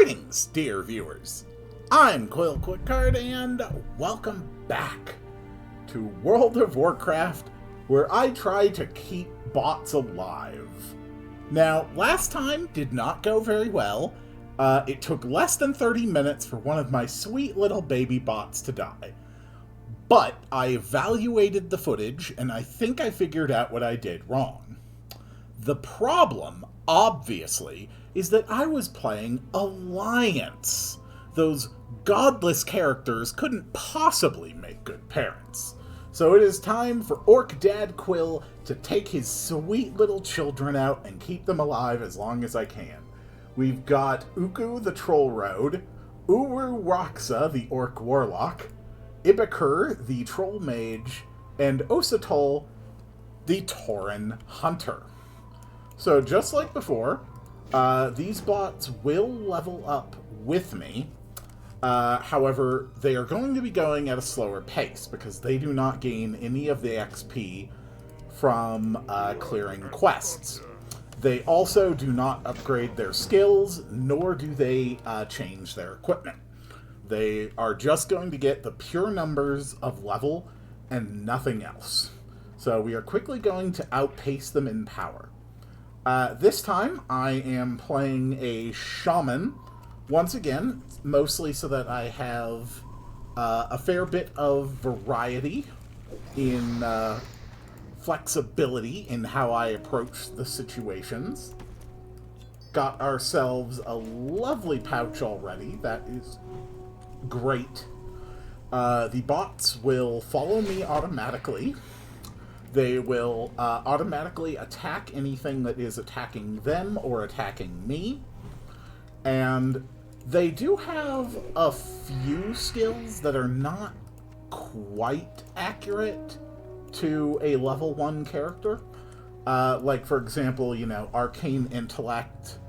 Greetings, dear viewers. I'm Quill Quickcard, and welcome back to World of Warcraft, where I try to keep bots alive. Now, last time did not go very well. It took less than 30 minutes for one of my sweet little baby bots to die. But I evaluated the footage, and I think I figured out what I did wrong. The problem, obviously, is that I was playing Alliance. Those godless characters couldn't possibly make good parents. So it is time for Orc Dad Quill to take his sweet little children out and keep them alive as long as I can. We've got Uku the Troll Road, Uru Roxa the Orc Warlock, Ibikur the Troll Mage, and Osatol the Tauren Hunter. So just like before, these bots will level up with me. However, they are going to be going at a slower pace because they do not gain any of the XP from clearing quests. They also do not upgrade their skills, nor do they change their equipment. They are just going to get the pure numbers of level and nothing else. So we are quickly going to outpace them in power. This time, I am playing a shaman, once again, mostly so that I have a fair bit of variety in flexibility in how I approach the situations. Got ourselves a lovely pouch already, that is great. The bots will follow me automatically. They will automatically attack anything that is attacking them or attacking me. And they do have a few skills that are not quite accurate to a level 1 character. Like, for example, Arcane Intellect.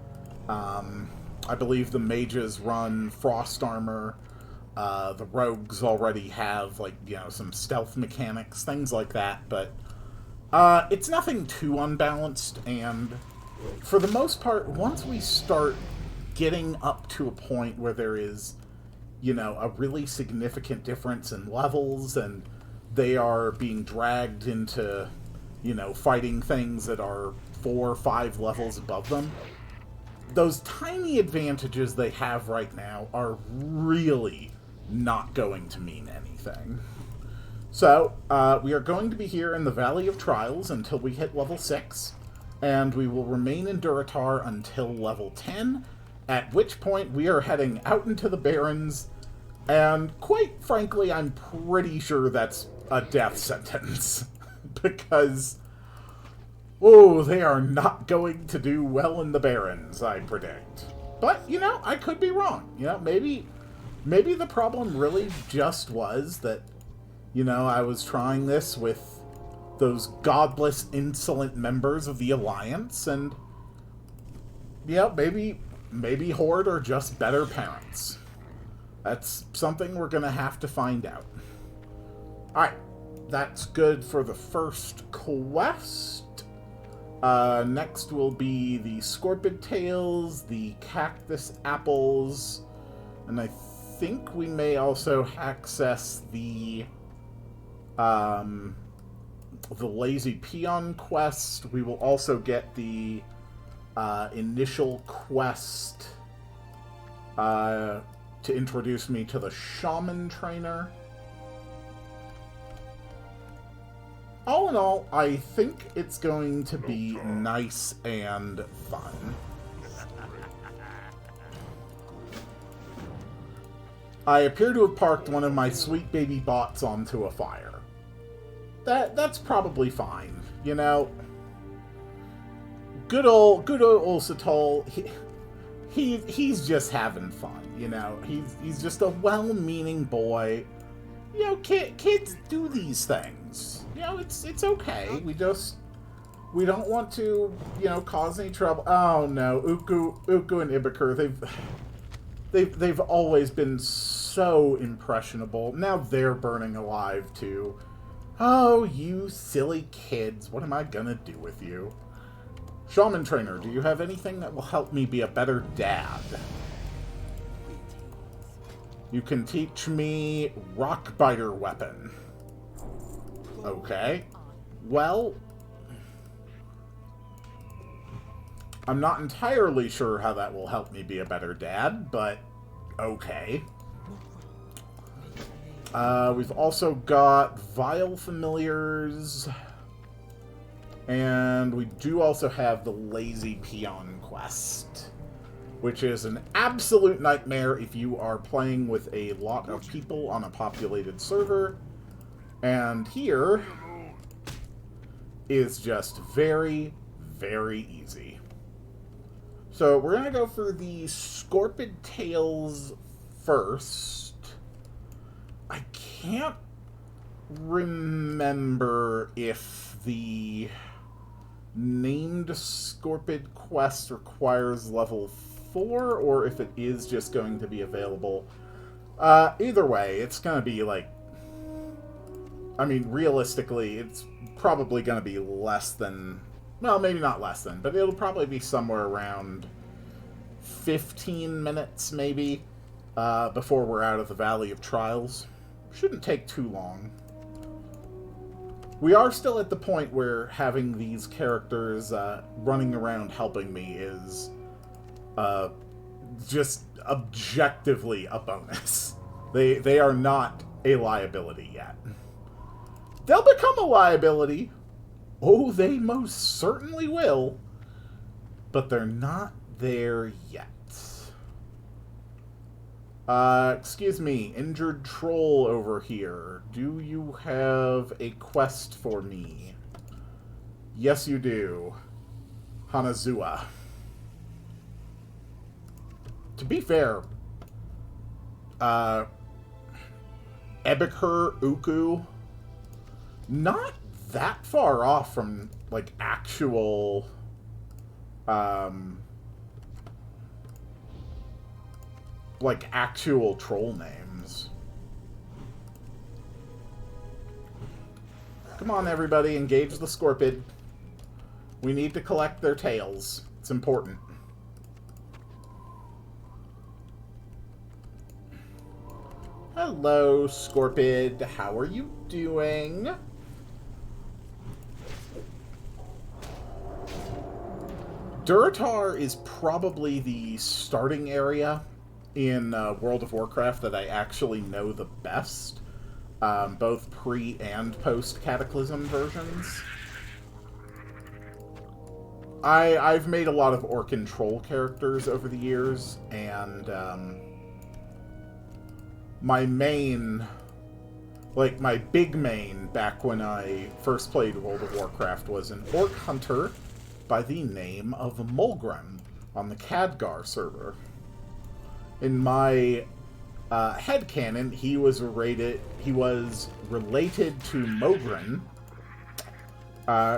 I believe the mages run Frost Armor. The rogues already have, some stealth mechanics, things like that, but it's nothing too unbalanced, and for the most part, once we start getting up to a point where there is, a really significant difference in levels, and they are being dragged into, fighting things that are 4 or 5 levels above them, those tiny advantages they have right now are really not going to mean anything. So, we are going to be here in the Valley of Trials until we hit level 6, and we will remain in Durotar until level 10, at which point we are heading out into the Barrens, and quite frankly, I'm pretty sure that's a death sentence, because, they are not going to do well in the Barrens, I predict. But, I could be wrong. Maybe the problem really just was that, I was trying this with those godless, insolent members of the Alliance, and, maybe Horde are just better parents. That's something we're gonna have to find out. Alright, that's good for the first quest. Next will be the Scorpid Tails, the Cactus Apples, and I think we may also access the Lazy Peon quest. We will also get the initial quest to introduce me to the Shaman Trainer. All in all, I think it's going to be nice and fun. I appear to have parked one of my sweet baby bots onto a fire. That's probably fine, Good old Osatol, he's just having fun, He's just a well-meaning boy. Kids do these things. It's okay. We don't want to, cause any trouble. Oh no, Uku and Ibikur, they've always been so impressionable. Now they're burning alive too. Oh, you silly kids, what am I gonna do with you? Shaman Trainer, do you have anything that will help me be a better dad? You can teach me Rock Biter Weapon. Okay. Well, I'm not entirely sure how that will help me be a better dad, but okay. We've also got Vile Familiars, and we do also have the Lazy Peon quest, which is an absolute nightmare if you are playing with a lot of people on a populated server. And here is just very, very easy. So we're going to go for the Scorpid Tails first. I can't remember if the named Scorpid quest requires level 4 or if it is just going to be available. Either way, it's going to be like... I mean, realistically, it's probably going to be less than... Well, maybe not less than, but it'll probably be somewhere around 15 minutes, maybe, before we're out of the Valley of Trials. Shouldn't take too long. We are still at the point where having these characters running around helping me is just objectively a bonus. They are not a liability yet. They'll become a liability. Oh, they most certainly will. But they're not there yet. Excuse me, injured troll over here. Do you have a quest for me? Yes, you do. Hanazua. To be fair, Ebikher Uku, not that far off from, like, actual, actual troll names. Come on, everybody, engage the Scorpid. We need to collect their tails. It's important. Hello, Scorpid. How are you doing? Durotar is probably the starting area in World of Warcraft that I actually know the best, both pre- and post-Cataclysm versions. I've made a lot of Orc and Troll characters over the years, and my main, like my big main back when I first played World of Warcraft was an Orc hunter by the name of Mulgrim on the Khadgar server. In my headcanon, he was related to Mogren,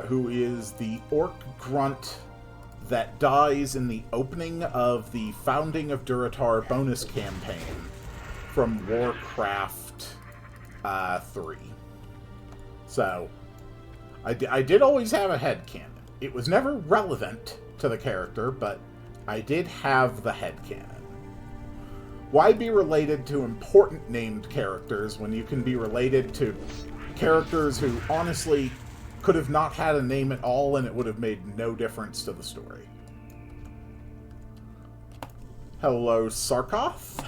who is the orc grunt that dies in the opening of the Founding of Durotar bonus campaign from Warcraft 3. So, I did always have a headcanon. It was never relevant to the character, but I did have the headcanon. Why be related to important named characters when you can be related to characters who honestly could have not had a name at all and it would have made no difference to the story? Hello, Sarkoth.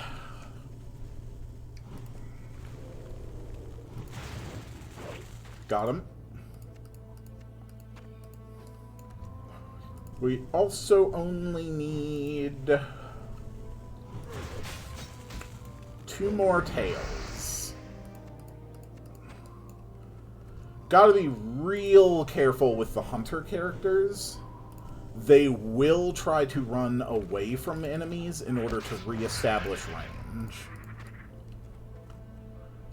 Got him. We also only need 2 more tails. Gotta be real careful with the hunter characters. They will try to run away from enemies in order to re-establish range.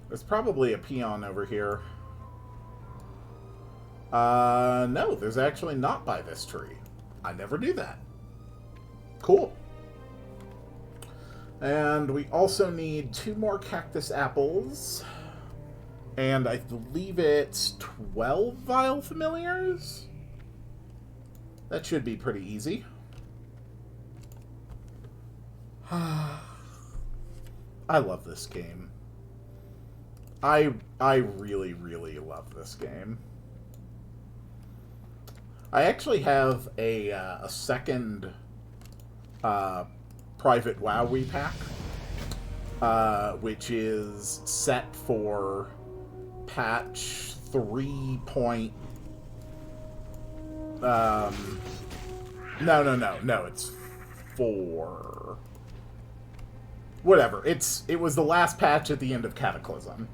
There's probably a peon over here. No, there's actually not by this tree. I never knew that. Cool. And we also need 2 more cactus apples. And I believe it's 12 Vile Familiars? That should be pretty easy. I love this game. I really, really love this game. I actually have a second private WoW repack, which is set for patch 3. No, it's 4. Whatever. It was the last patch at the end of Cataclysm.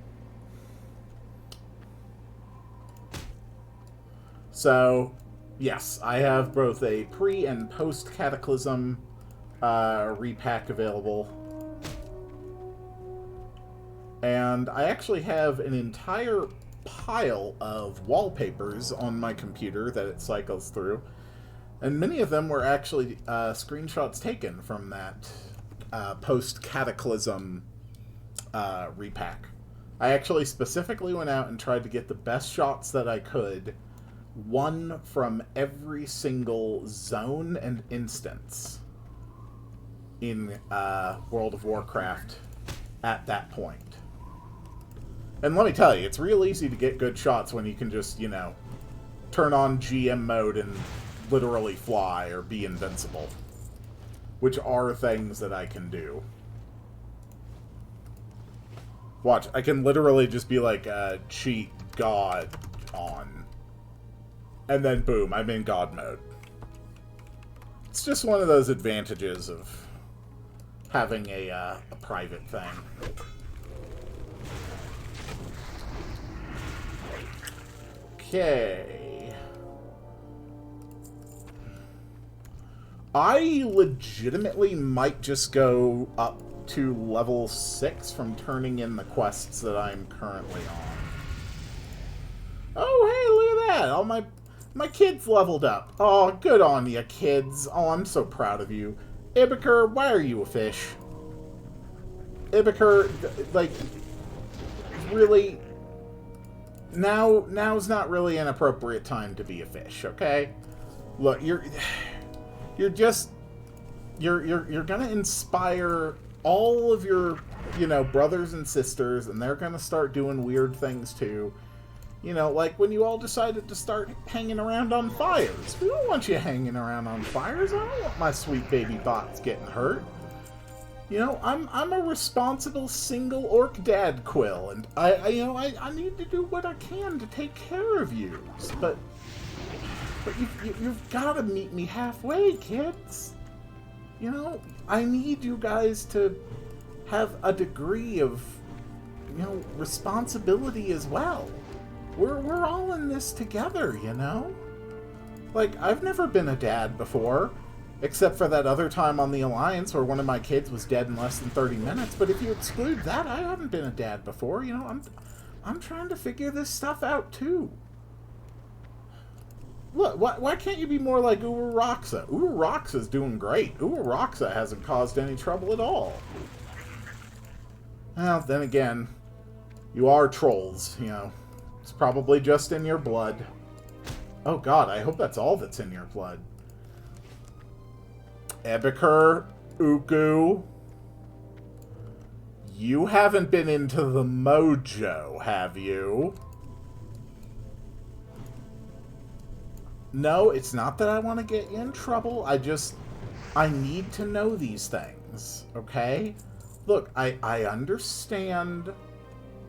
So, yes, I have both a pre- and post-Cataclysm repack available. And I actually have an entire pile of wallpapers on my computer that it cycles through. And many of them were actually screenshots taken from that post-Cataclysm repack. I actually specifically went out and tried to get the best shots that I could, one from every single zone and instance in World of Warcraft at that point. And let me tell you, it's real easy to get good shots when you can just, you know, turn on GM mode and literally fly or be invincible. Which are things that I can do. Watch, I can literally just be like, cheat God on. And then boom, I'm in God mode. It's just one of those advantages of having a private thing. Okay. I legitimately might just go up to level 6 from turning in the quests that I'm currently on. Oh, hey, look at that! All my kids leveled up. Oh, good on ya, kids. Oh, I'm so proud of you. Ibeker, why are you a fish? Ibeker, like, really... Now's not really an appropriate time to be a fish, okay? Look, you're gonna inspire all of your, you know, brothers and sisters, and they're gonna start doing weird things too. You know, like when you all decided to start hanging around on fires. We don't want you hanging around on fires. I don't want my sweet baby bots getting hurt. You know, I'm a responsible single orc dad, Quill, and I need to do what I can to take care of you. But you've got to meet me halfway, kids. You know, I need you guys to have a degree of, you know, responsibility as well. We're all in this together, you know? Like, I've never been a dad before, except for that other time on the Alliance where one of my kids was dead in less than 30 minutes, but if you exclude that, I haven't been a dad before, you know? I'm trying to figure this stuff out, too. Look, why can't you be more like Ururoxa? Ururoxa's doing great. Ururoxa hasn't caused any trouble at all. Well, then again, you are trolls, you know. It's probably just in your blood. Oh god, I hope that's all that's in your blood. Ebiker, Uku, you haven't been into the mojo, have you? No, it's not that I want to get you in trouble. I need to know these things, okay? Look, I understand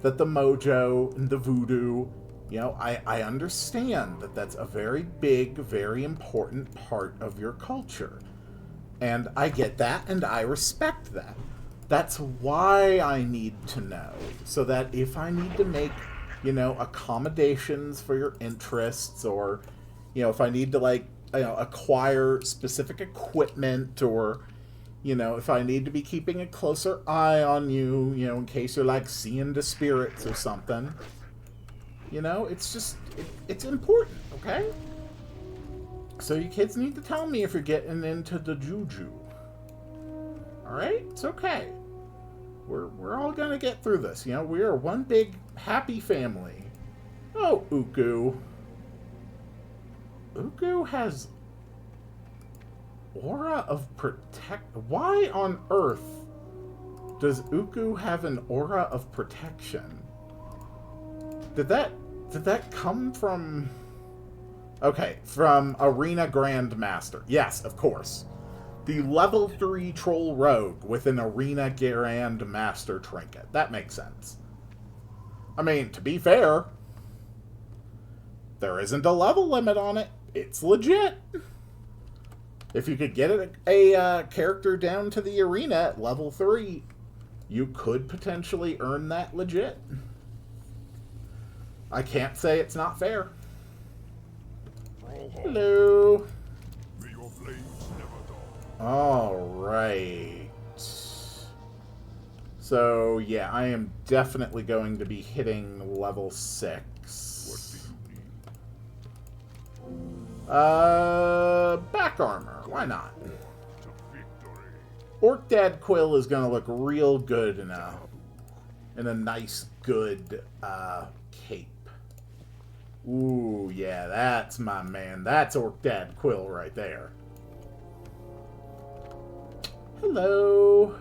that the mojo and the voodoo, you know, I understand that that's a very big, very important part of your culture. And I get that, and I respect that. That's why I need to know, so that if I need to make, you know, accommodations for your interests, or, you know, if I need to, like, you know, acquire specific equipment, or, you know, if I need to be keeping a closer eye on you, you know, in case you're, like, seeing the spirits or something, you know, it's just, it's important, okay? So you kids need to tell me if you're getting into the juju. Alright? It's okay. We're all gonna get through this, you know? We are one big, happy family. Oh, Uku. Uku has aura of protect. Why on earth Does Uku have an aura of protection? Did that come from... Okay, from Arena Grandmaster. Yes, of course. The level 3 Troll Rogue with an Arena Grandmaster trinket. That makes sense. I mean, to be fair, there isn't a level limit on it. It's legit. If you could get a character down to the arena at level 3, you could potentially earn that legit. I can't say it's not fair. Hello. Alright. So, yeah, I am definitely going to be hitting level 6. Back armor. Why not? Orc Dad Quill is going to look real good in a nice, good cape. Ooh, yeah, that's my man. That's Orc Dad Quill right there. Hello.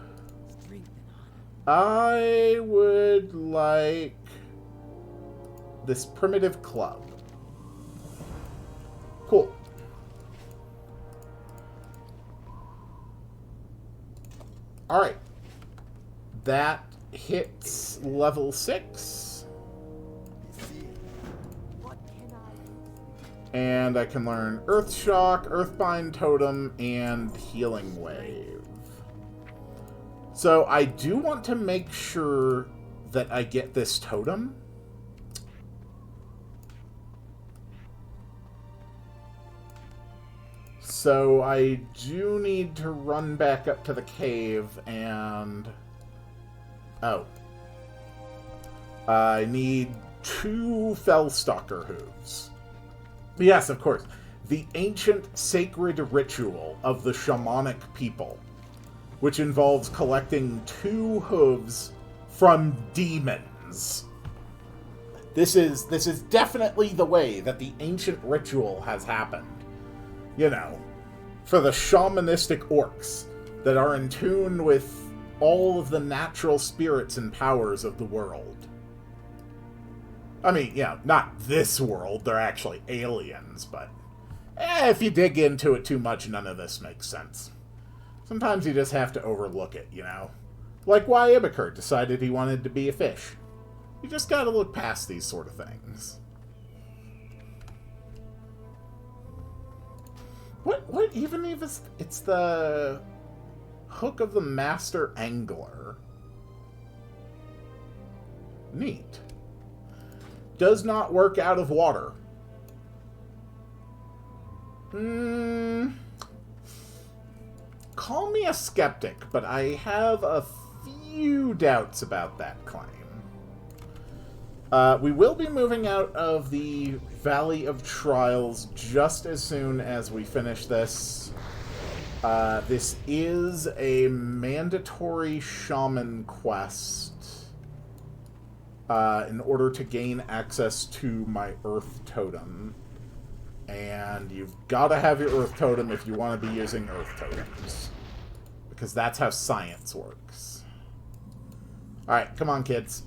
I would like this primitive club. Cool. Alright. That hits level 6. And I can learn Earth Shock, Earthbind Totem, and Healing Wave. So I do want to make sure that I get this totem. So I do need to run back up to the cave and... Oh. I need 2 Fellstalker hooves. Yes, of course. The ancient sacred ritual of the shamanic people, which involves collecting 2 hooves from demons. This is definitely the way that the ancient ritual has happened. You know, for the shamanistic orcs that are in tune with all of the natural spirits and powers of the world. I mean, yeah, not this world, they're actually aliens, but if you dig into it too much, none of this makes sense. Sometimes you just have to overlook it, you know? Like why Ibikert decided he wanted to be a fish. You just gotta look past these sort of things. What even is... It's the hook of the Master Angler. Neat. Does not work out of water. Call me a skeptic, but I have a few doubts about that claim. We will be moving out of the Valley of Trials just as soon as we finish this. This is a mandatory shaman quest in order to gain access to my Earth Totem. And you've got to have your Earth Totem if you want to be using Earth Totems. Because that's how science works. Alright, come on, kids.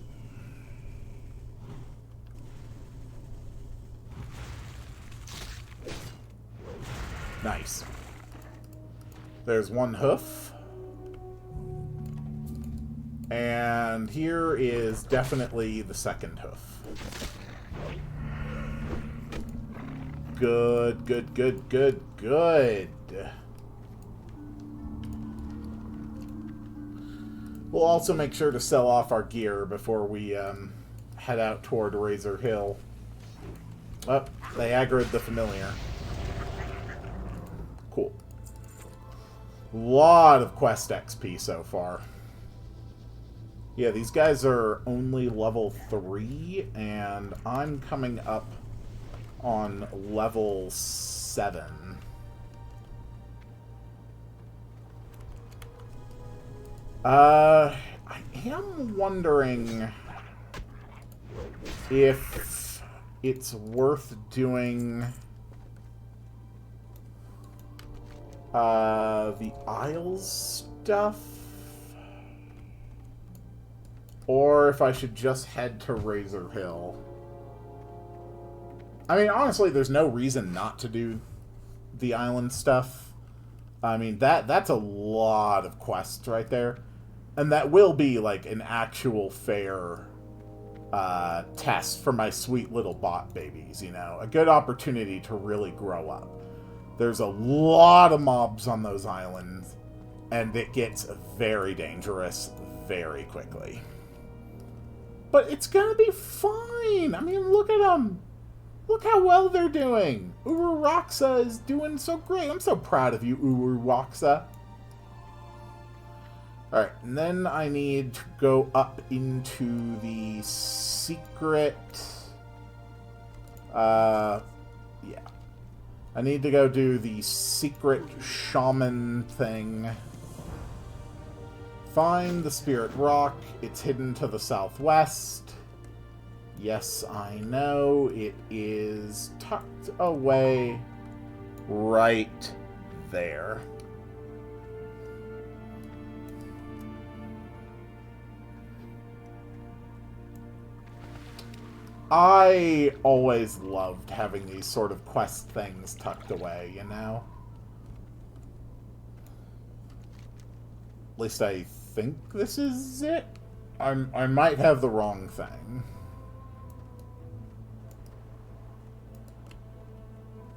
Nice. There's 1 hoof. And here is definitely the 2nd hoof. Good, good, good, good, good. We'll also make sure to sell off our gear before we head out toward Razor Hill. Oh, they aggroed the familiar. Cool. Lot of quest XP so far. Yeah, these guys are only level 3, and I'm coming up on level 7. I am wondering if it's worth doing the Isles stuff. or if I should just head to Razor Hill. I mean, honestly, there's no reason not to do the island stuff. I mean, that's a lot of quests right there. And that will be, like, an actual fair test for my sweet little bot babies, you know? A good opportunity to really grow up. There's a lot of mobs on those islands, and it gets very dangerous very quickly. But it's gonna be fine! I mean, look at them! Look how well they're doing! Ururaksa is doing so great! I'm so proud of you, Ururaksa! Alright, and then I need to go up into the secret... yeah. I need to go do the secret shaman thing. Find the spirit rock. It's hidden to the southwest. Yes, I know. It is tucked away right there. I always loved having these sort of quest things tucked away, you know? At least I think this is it. I might have the wrong thing.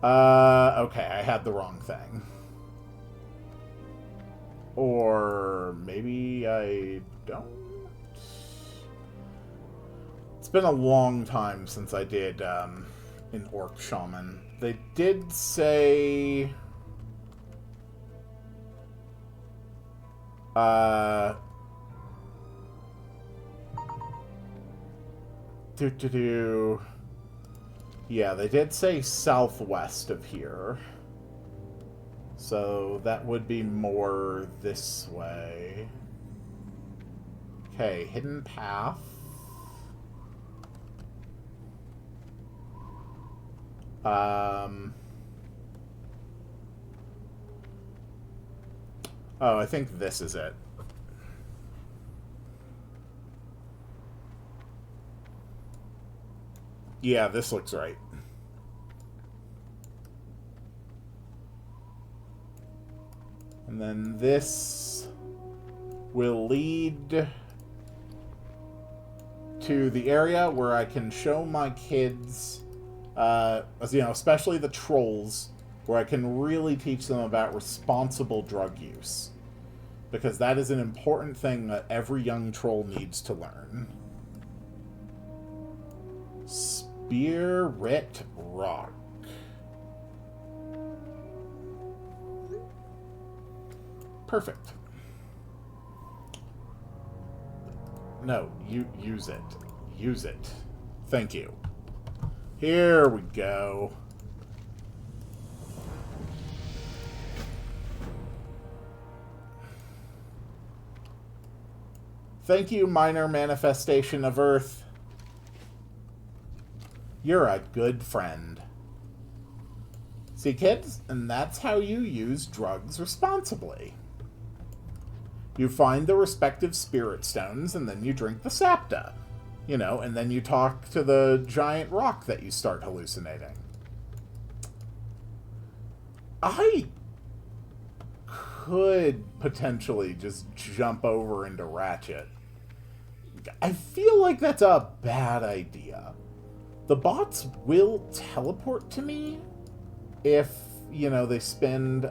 Okay, I had the wrong thing. Or maybe I don't? It's been a long time since I did an Orc Shaman. They did say... Yeah, they did say southwest of here. So that would be more this way. Okay, hidden path. Oh, I think this is it. Yeah, this looks right. And then this will lead to the area where I can show my kids, you know, especially the trolls, where I can really teach them about responsible drug use. Because that is an important thing that every young troll needs to learn. Spirit Rock. Perfect. No, you use it. Use it. Thank you. Here we go. Thank you, minor manifestation of Earth. You're a good friend. See, kids? And that's how you use drugs responsibly. You find the respective spirit stones, and then you drink the sapta. You know, and then you talk to the giant rock that you start hallucinating. I could potentially just jump over into Ratchet. I feel like that's a bad idea. The bots will teleport to me if, you know, they spend,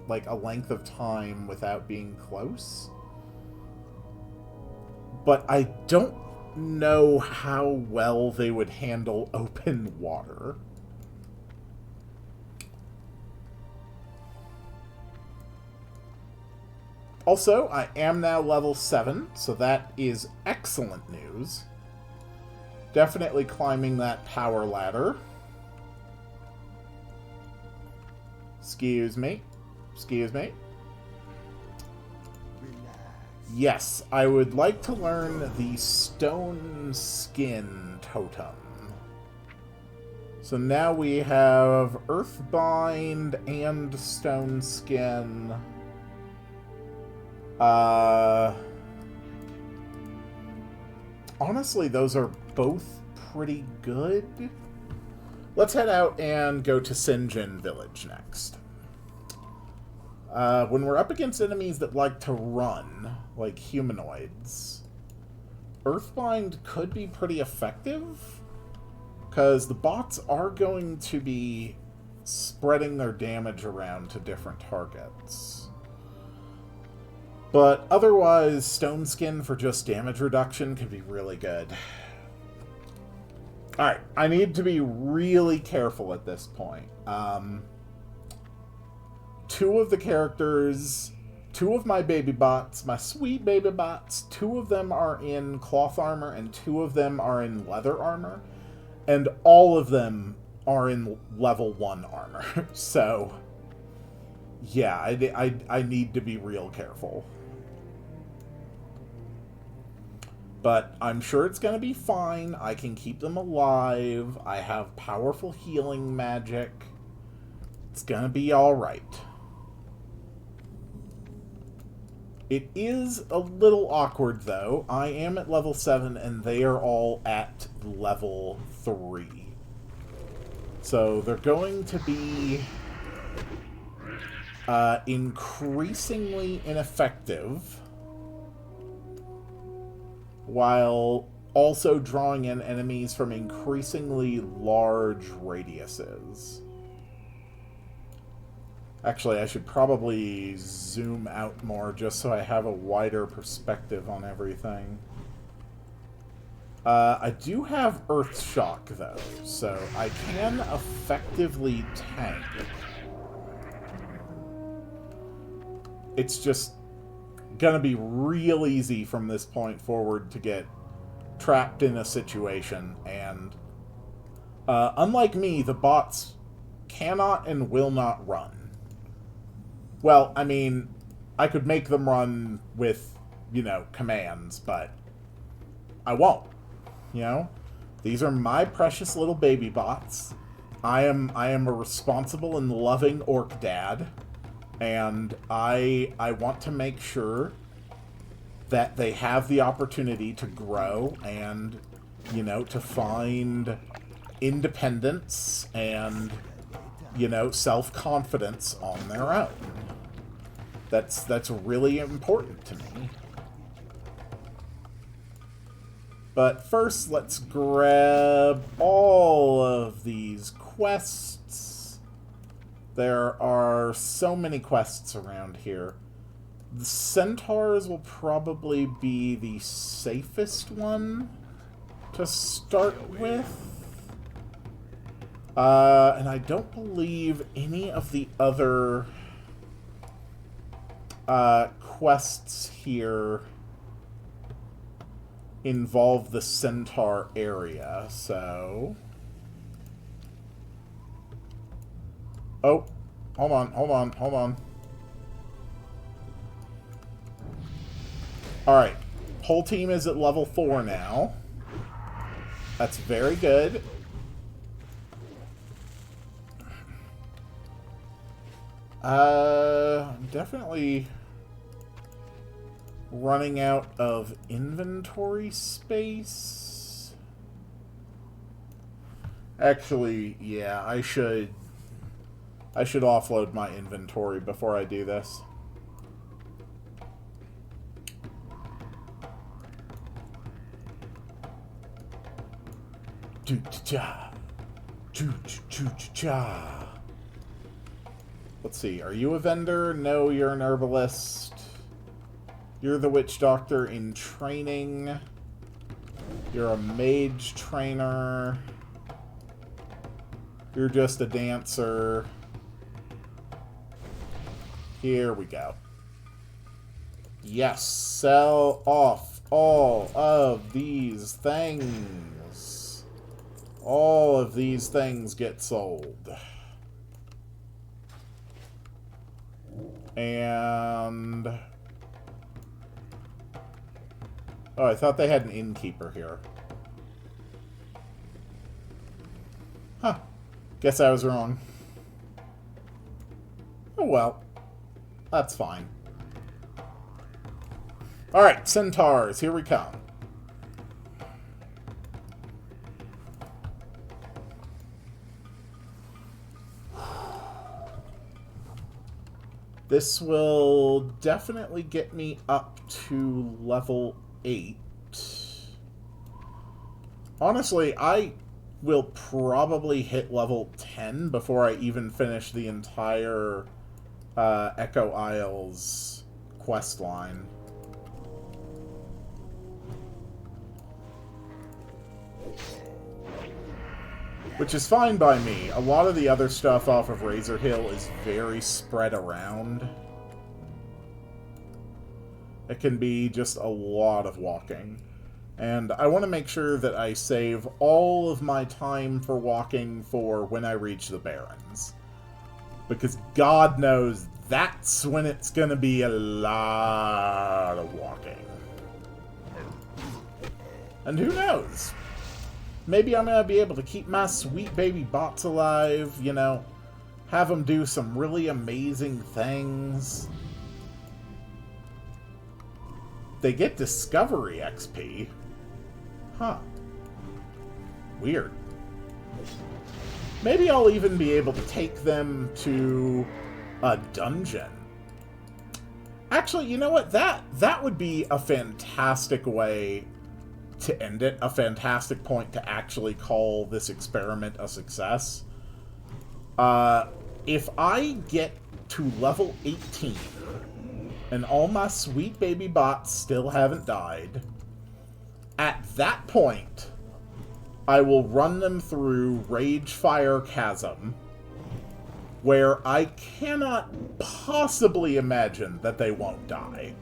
like, a length of time without being close. But I don't know how well they would handle open water. Also, I am now level 7, so that is excellent news. Definitely climbing that power ladder. Excuse me. Excuse me. Yes, I would like to learn the Stone Skin Totem. So now we have Earthbind and Stone Skin. honestly, those are both pretty good. Let's head out and go to Sinjin Village next. When we're up against enemies that like to run, like humanoids, Earthbind could be pretty effective, because the bots are going to be spreading their damage around to different targets. But otherwise, Stone Skin for just damage reduction could be really good. Alright, I need to be really careful at this point. Two of the characters, two of my baby bots, my sweet baby bots, two of them are in cloth armor and two of them are in leather armor. And all of them are in level 1 armor. So, yeah, I need to be real careful. But I'm sure it's going to be fine. I can keep them alive. I have powerful healing magic. It's going to be alright. It is a little awkward, though. I am at level 7, and they are all at level 3. So they're going to be increasingly ineffective, while also drawing in enemies from increasingly large radiuses. Actually, I should probably zoom out more just so I have a wider perspective on everything. I do have Earth Shock, though, so I can effectively tank. It's just gonna be real easy from this point forward to get trapped in a situation, and unlike me, the bots cannot and will not run. Well, I mean, I could make them run with, you know, commands, but I won't. You know? These are my precious little baby bots. I am a responsible and loving orc dad, and I want to make sure that they have the opportunity to grow and, you know, to find independence and, you know, self-confidence on their own. That's really important to me. But first, let's grab all of these quests. There are so many quests around here. The centaurs will probably be the safest one to start with. And I don't believe any of the other quests here involve the centaur area, so... Oh, hold on. Alright, whole team is at level 4 now. That's very good. I'm definitely running out of inventory space. Actually, yeah, I should offload my inventory before I do this. Let's see, are you a vendor? No, you're an herbalist. You're the witch doctor in training. You're a mage trainer. You're just a dancer. Here we go. Yes, sell off all of these things. All of these things get sold. And... oh, I thought they had an innkeeper here. Huh. Guess I was wrong. Oh well. That's fine. Alright, centaurs, here we come. This will definitely get me up to level 8. Honestly, I will probably hit level 10 before I even finish the entire Echo Isles quest line. Which is fine by me. A lot of the other stuff off of Razor Hill is very spread around. It can be just a lot of walking. And I want to make sure that I save all of my time for walking for when I reach the Barrens. Because God knows that's when it's going to be a lot of walking. And who knows? Maybe I'm going to be able to keep my sweet baby bots alive, you know, have them do some really amazing things. They get Discovery XP. Huh. Weird. Maybe I'll even be able to take them to a dungeon. Actually, you know what? That would be a fantastic way to end it. A fantastic point to actually call this experiment a success. If I get to level 18 and all my sweet baby bots still haven't died, at that point, I will run them through Ragefire Chasm, where I cannot possibly imagine that they won't die.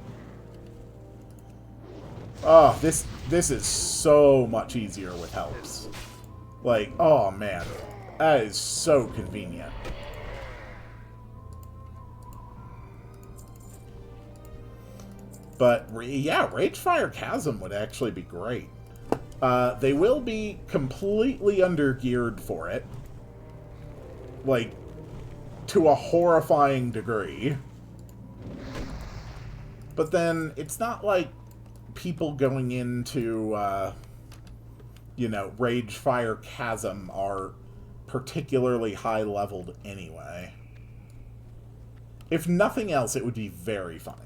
Oh, this is so much easier with helps. Like, oh man, that is so convenient. But, yeah, Ragefire Chasm would actually be great. They will be completely under-geared for it. Like, to a horrifying degree. But then, it's not like people going into, you know, Ragefire Chasm are particularly high-leveled anyway. If nothing else, it would be very funny.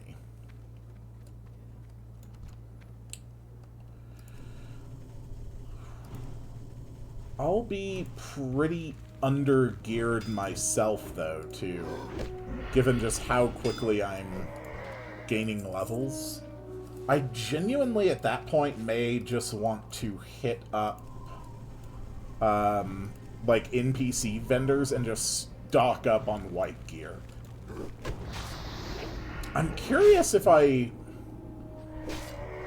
I'll be pretty under-geared myself, though, too, given just how quickly I'm gaining levels. I genuinely, at that point, may just want to hit up, like, NPC vendors and just stock up on white gear. I'm curious if I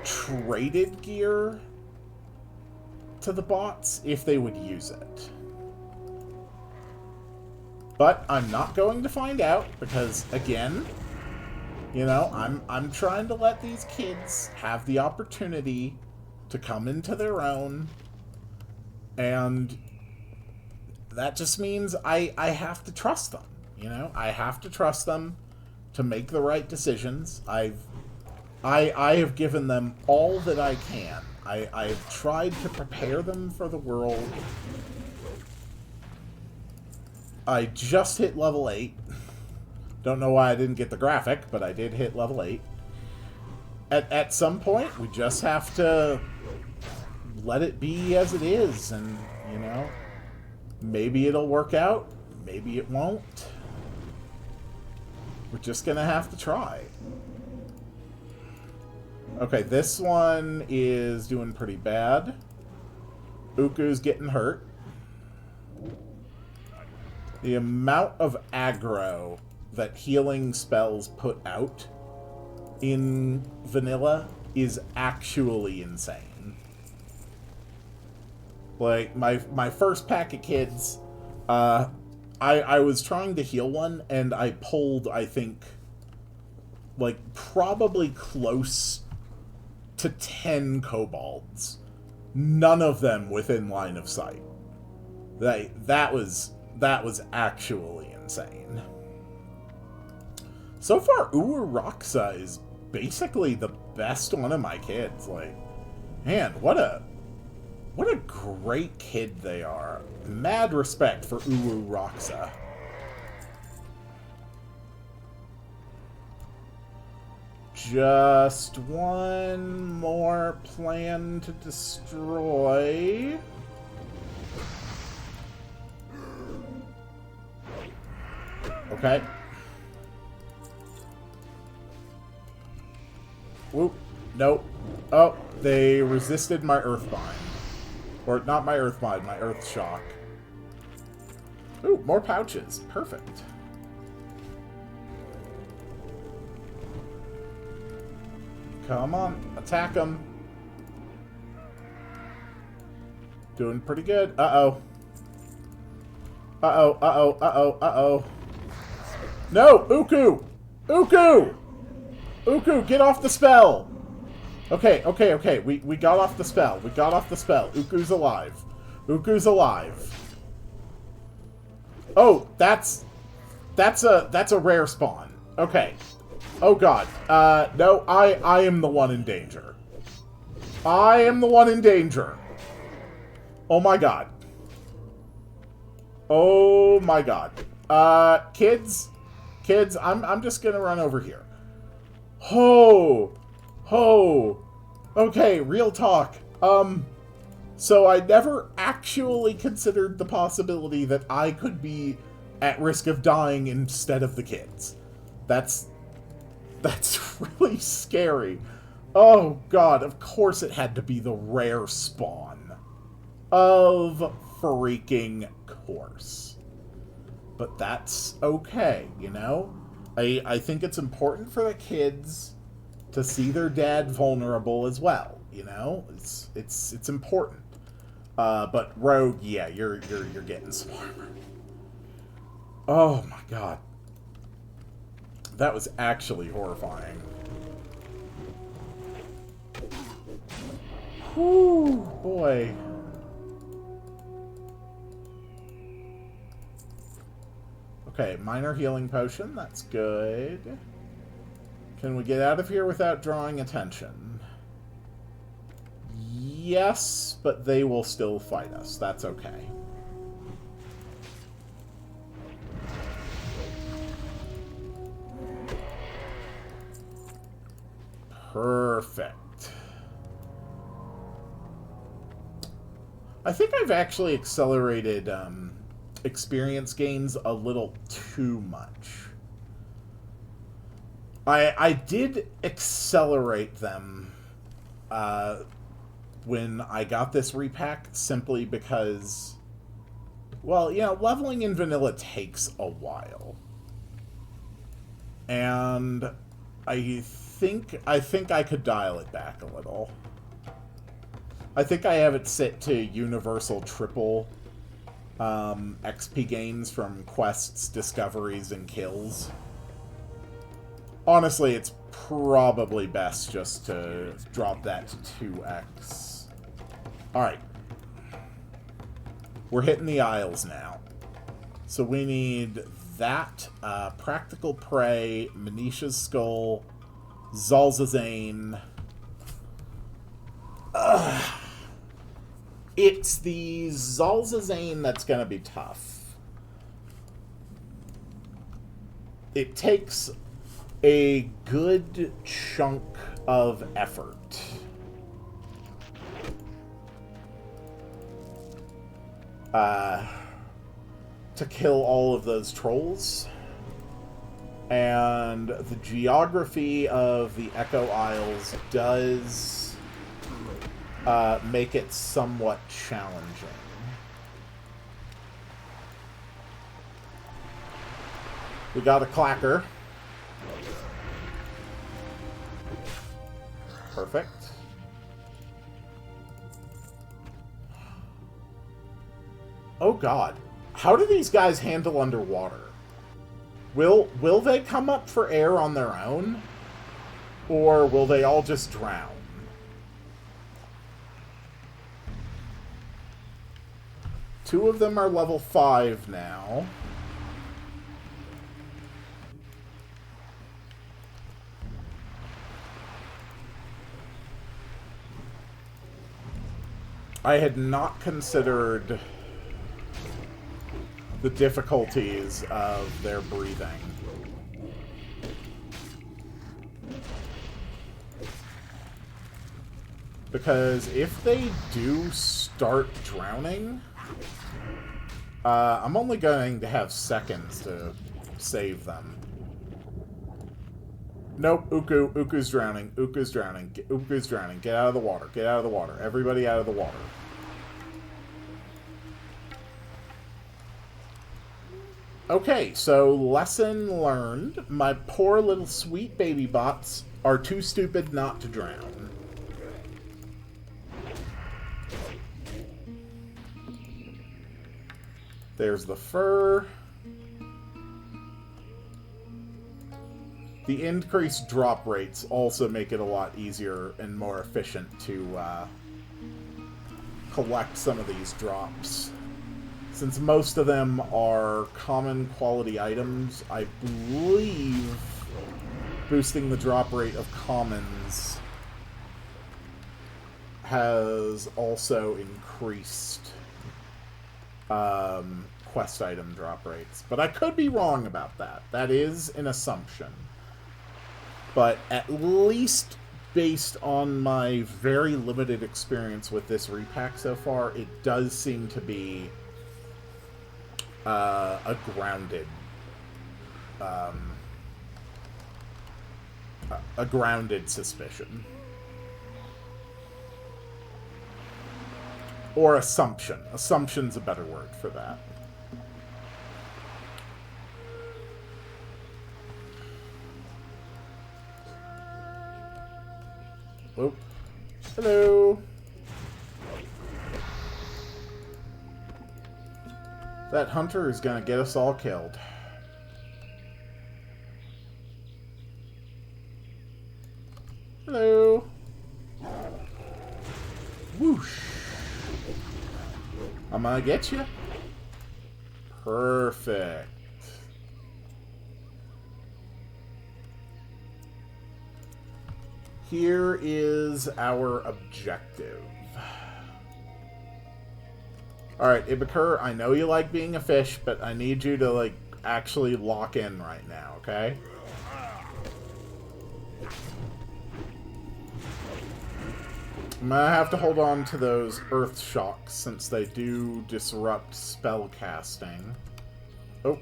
traded gear to the bots, if they would use it. But I'm not going to find out, because, again, you know, I'm trying to let these kids have the opportunity to come into their own, and that just means I have to trust them, you know? I have to trust them to make the right decisions. I have given them all that I can. I've tried to prepare them for the world. I just hit level 8. Don't know why I didn't get the graphic, but I did hit level 8. At some point, we just have to let it be as it is, and, you know, maybe it'll work out, maybe it won't. We're just gonna have to try. Okay, this one is doing pretty bad. Uku's getting hurt. The amount of aggro that healing spells put out in vanilla is actually insane. Like, my first pack of kids, I was trying to heal one, and I pulled, I think, like, probably close to 10 kobolds. None of them within line of sight. That was actually insane. So far, Ururaksa is basically the best one of my kids. Like, man, what a great kid they are. Mad respect for Ururaksa. Just one more plan to destroy. Okay. Whoop. Nope. Oh, they resisted my Earthbind. Or not my Earthbind, my Earth Shock. Ooh, more pouches. Perfect. Come on, attack them. Doing pretty good. Uh-oh. Uh-oh, uh-oh, uh-oh, uh-oh. No! Uku! Uku! Uku, get off the spell! Okay, okay, okay. We got off the spell. We got off the spell. Uku's alive. Uku's alive. Oh, that's a rare spawn. Okay. Oh god. No, I am the one in danger. I am the one in danger. Oh my god. Oh my god. Kids, I'm just gonna run over here. Ho! Ho! Okay, real talk. So I never actually considered the possibility that I could be at risk of dying instead of the kids. That's really scary. Oh god, of course it had to be the rare spawn. Of freaking course. But that's okay, you know? I think it's important for the kids to see their dad vulnerable as well, you know? It's important. But Rogue, yeah, you're getting some armor. Oh my god. That was actually horrifying. Whew, boy. Okay, minor healing potion, that's good. Can we get out of here without drawing attention? Yes, but they will still fight us. That's okay. Perfect. I think I've actually accelerated experience gains a little too much. I did accelerate them when I got this repack simply because, well, you know, leveling in vanilla takes a while. And I think I could dial it back a little. I think I have it set to universal triple XP gains from quests, discoveries, and kills. Honestly, it's probably best just to drop that to 2x. Alright. We're hitting the Isles now. So we need that, Practical Prey, Manisha's Skull, Zalzazane. It's the Zalzazane that's going to be tough. It takes a good chunk of effort. To kill all of those trolls. And the geography of the Echo Isles does make it somewhat challenging. We got a clacker. Perfect. Oh god. How do these guys handle underwater? Will they come up for air on their own? Or will they all just drown? Two of them are level 5 now. I had not considered the difficulties of their breathing. Because if they do start drowning, I'm only going to have seconds to save them. Nope, Uku's drowning. Uku's drowning. Uku's drowning. Get out of the water. Get out of the water. Everybody out of the water. Okay, so lesson learned. My poor little sweet baby bots are too stupid not to drown. There's the fur. The increased drop rates also make it a lot easier and more efficient to collect some of these drops. Since most of them are common quality items, I believe boosting the drop rate of commons has also increased quest item drop rates. But I could be wrong about that. That is an assumption. But at least based on my very limited experience with this repack so far, it does seem to be a grounded suspicion. Or assumption. Assumption's a better word for that. Oh. Hello. That hunter is gonna get us all killed. Hello. Whoosh. I'm gonna get you. Perfect. Here is our objective. Alright, Ibukur, I know you like being a fish, but I need you to, like, actually lock in right now, okay? I'm gonna have to hold on to those earth shocks since they do disrupt spell casting. Oh.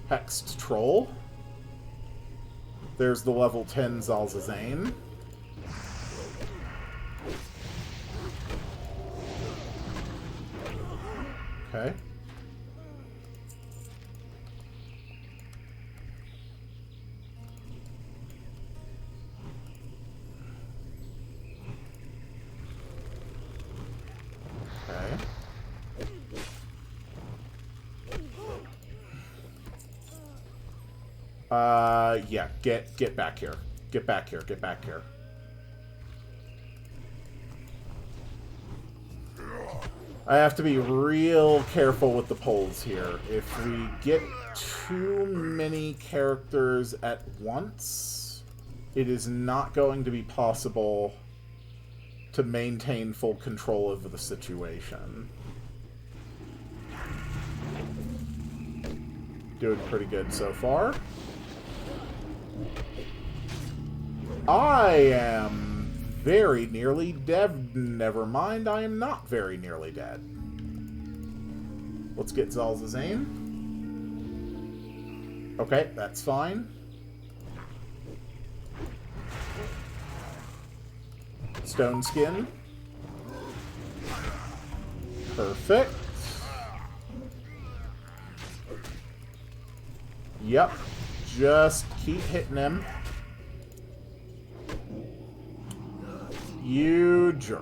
Hexed Troll. There's the level 10 Zalzazane. Okay. Yeah, get back here. Get back here, get back here. I have to be real careful with the polls here. If we get too many characters at once, it is not going to be possible to maintain full control over the situation. Doing pretty good so far. I am very nearly dead. Never mind, I am not very nearly dead. Let's get Zalzazane. Okay, that's fine. Stone Skin. Perfect. Yep. Just keep hitting him. You jerk.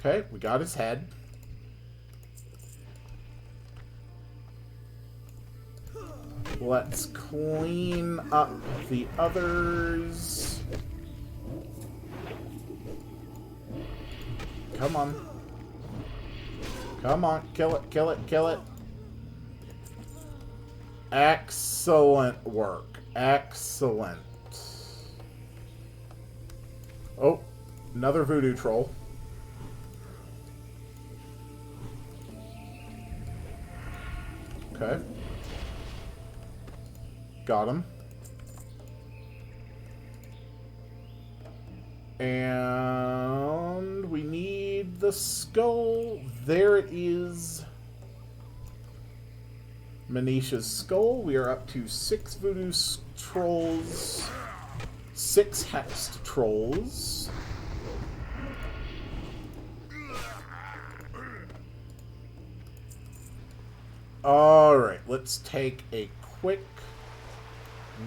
Okay, we got his head. Let's clean up the others. Come on. Come on, kill it, kill it, kill it. Excellent work. Excellent. Oh, another voodoo troll. Okay. Got him. And we need the skull. There it is. Manisha's skull. We are up to 6 voodoo trolls, 6 hexed trolls. Alright, let's take a quick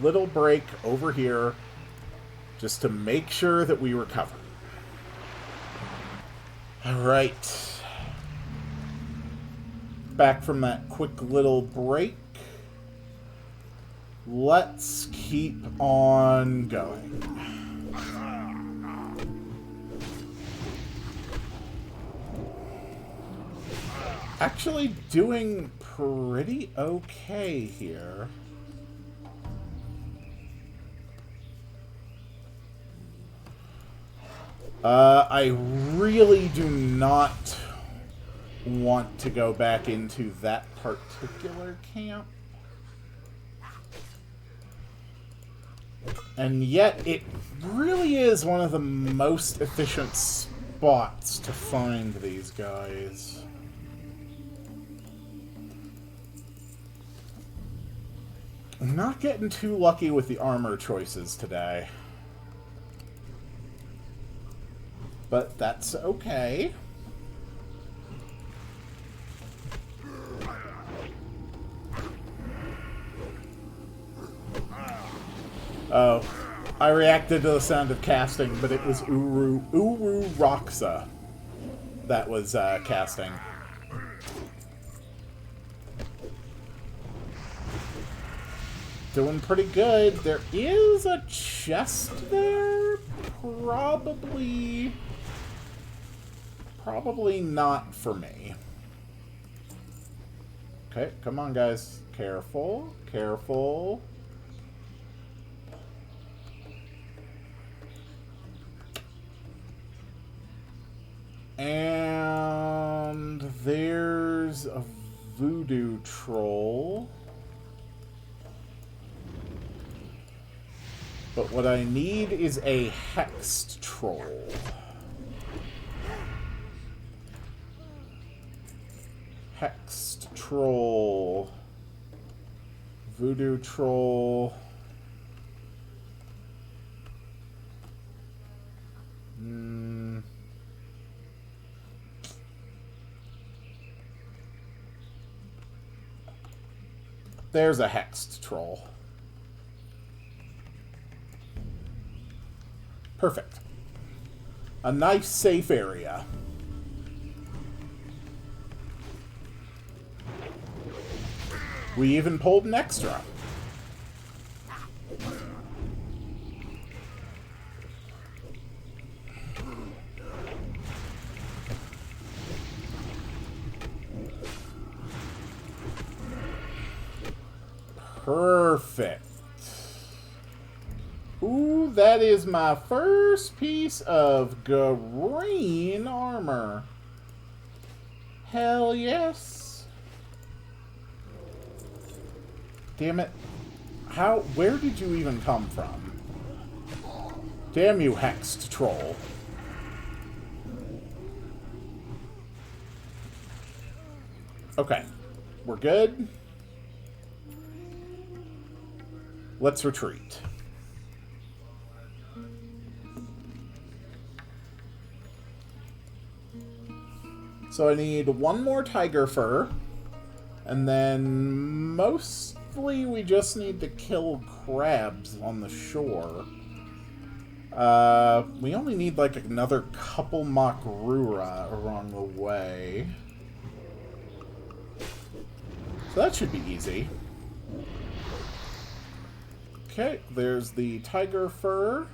little break over here just to make sure that we recover. Alright. Back from that quick little break. Let's keep on going. Actually doing pretty okay here. I really do not want to go back into that particular camp. And yet, it really is one of the most efficient spots to find these guys. I'm not getting too lucky with the armor choices today. But that's okay. Oh, I reacted to the sound of casting, but it was Uru Roxa that was casting. Doing pretty good. There is a chest there. Probably not for me. Okay, come on, guys. Careful, careful. And there's a voodoo troll. But what I need is a hexed troll. Hexed troll. Voodoo troll. There's a hexed troll. Perfect. A nice, safe area. We even pulled an extra. Perfect. Ooh, that is my first piece of green armor. Hell yes. Damn it. Where did you even come from? Damn you, hexed troll. Okay. We're good. Let's retreat. So I need one more tiger fur, and then mostly we just need to kill crabs on the shore. We only need like another couple Makrura along the way. So that should be easy. Okay, there's the tiger fur.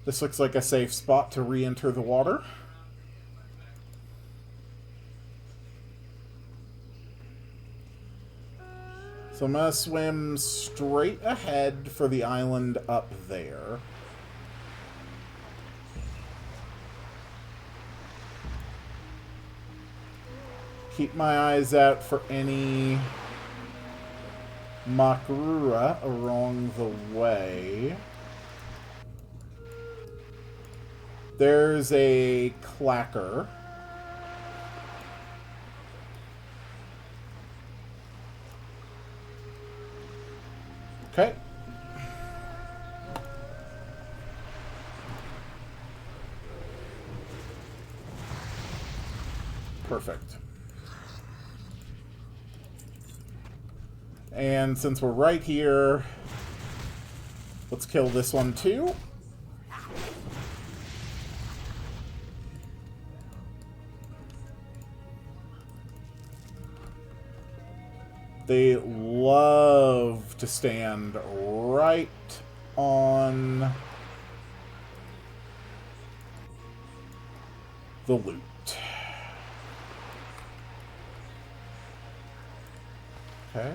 This looks like a safe spot to re-enter the water. So I'm going to swim straight ahead for the island up there. Keep my eyes out for any Makrura along the way. There's a clacker. Okay. Perfect. And since we're right here, let's kill this one too. They love to stand right on the loot. Okay.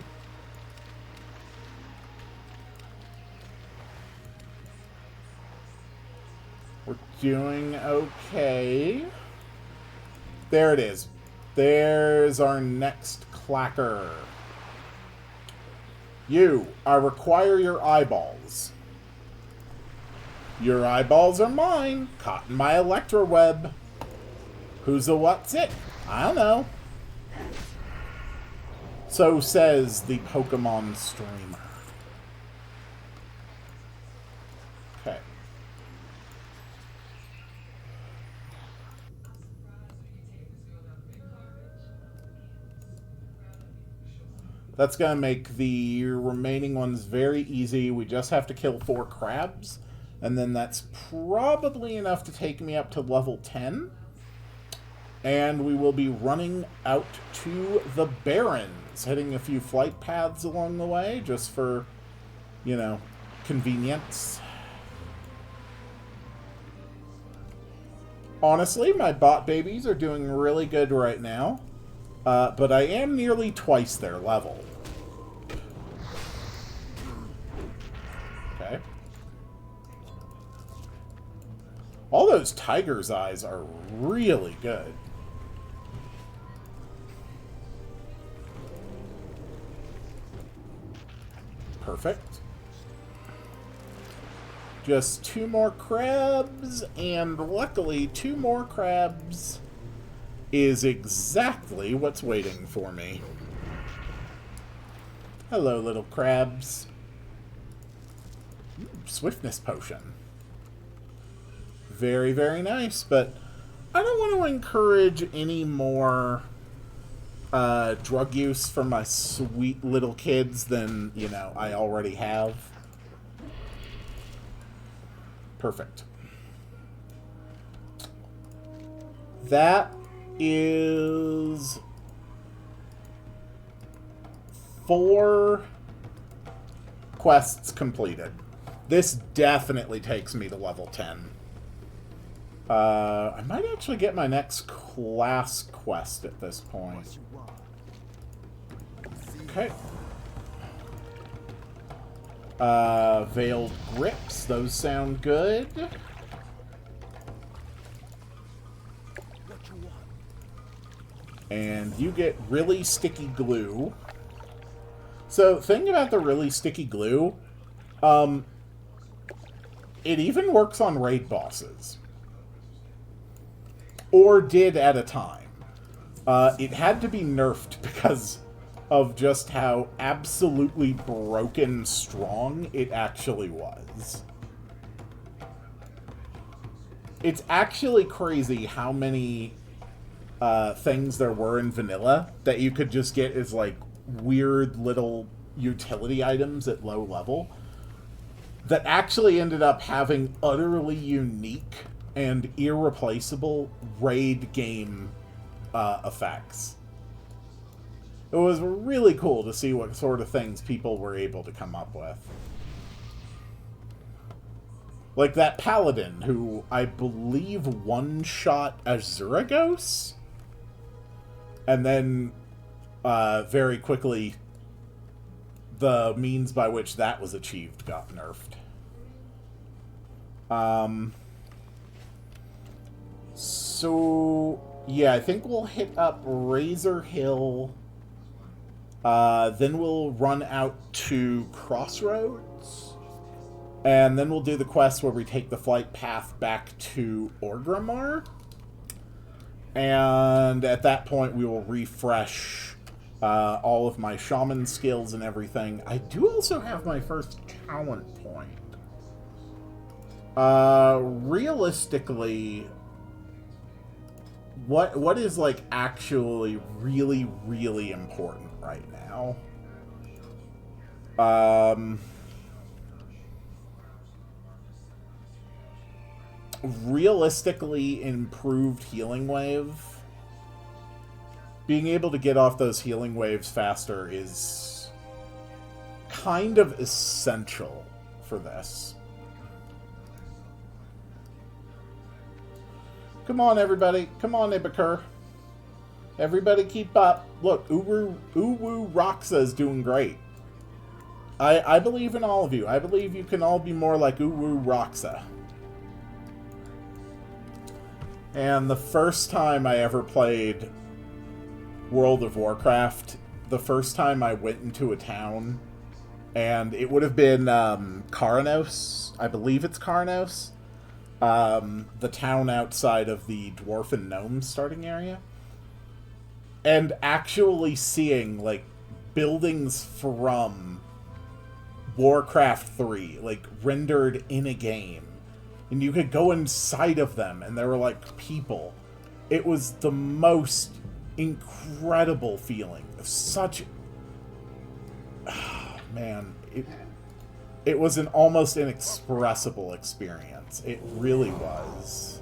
We're doing okay. There it is. There's our next clacker. You, I require your eyeballs. Your eyeballs are mine, caught in my electro web. Who's a what's it? I don't know. So says the Pokemon streamer. Okay. That's going to make the remaining ones very easy. We just have to kill 4 crabs. And then that's probably enough to take me up to level 10. And we will be running out to the Barrens. Hitting a few flight paths along the way, just for, you know, convenience. Honestly, my bot babies are doing really good right now. But I am nearly twice their level. Okay. All those tiger's eyes are really good. Perfect. Just 2 more crabs, and luckily 2 more crabs is exactly what's waiting for me. Hello, little crabs. Swiftness potion. Very, very nice, but I don't want to encourage any more drug use for my sweet little kids than, you know, I already have. Perfect. That is 4 quests completed. This definitely takes me to level 10. I might actually get my next class quest at this point. Okay. Veiled grips, those sound good. And you get really sticky glue. So, thing about the really sticky glue, it even works on raid bosses. Or did at a time. It had to be nerfed because of just how absolutely broken strong it actually was. It's actually crazy how many things there were in vanilla that you could just get as, like, weird little utility items at low level that actually ended up having utterly unique and irreplaceable raid game effects. It was really cool to see what sort of things people were able to come up with. Like that paladin who I believe one-shot Azuragos, and then very quickly the means by which that was achieved got nerfed. So, yeah, I think we'll hit up Razor Hill Then we'll run out to Crossroads. And then we'll do the quest where we take the flight path back to Orgrimmar. And at that point, we will refresh all of my shaman skills and everything. I do also have my first talent point. Realistically, what is, like, actually really, really important right now? Realistically, improved healing wave. Being able to get off those healing waves faster is kind of essential for this. Come on, everybody. Come on, Ibakur. Everybody keep up. Look, Uwu Roxa is doing great. I believe in all of you. I believe you can all be more like Uwu Roxa. And the first time I ever played World of Warcraft, the first time I went into a town, and it would have been Karanos. I believe it's Karanos. The town outside of the Dwarf and Gnome starting area. And actually seeing, like, buildings from Warcraft 3, like, rendered in a game. And you could go inside of them, and there were, like, people. It was the most incredible feeling. Such... man, it was an almost inexpressible experience. It really was.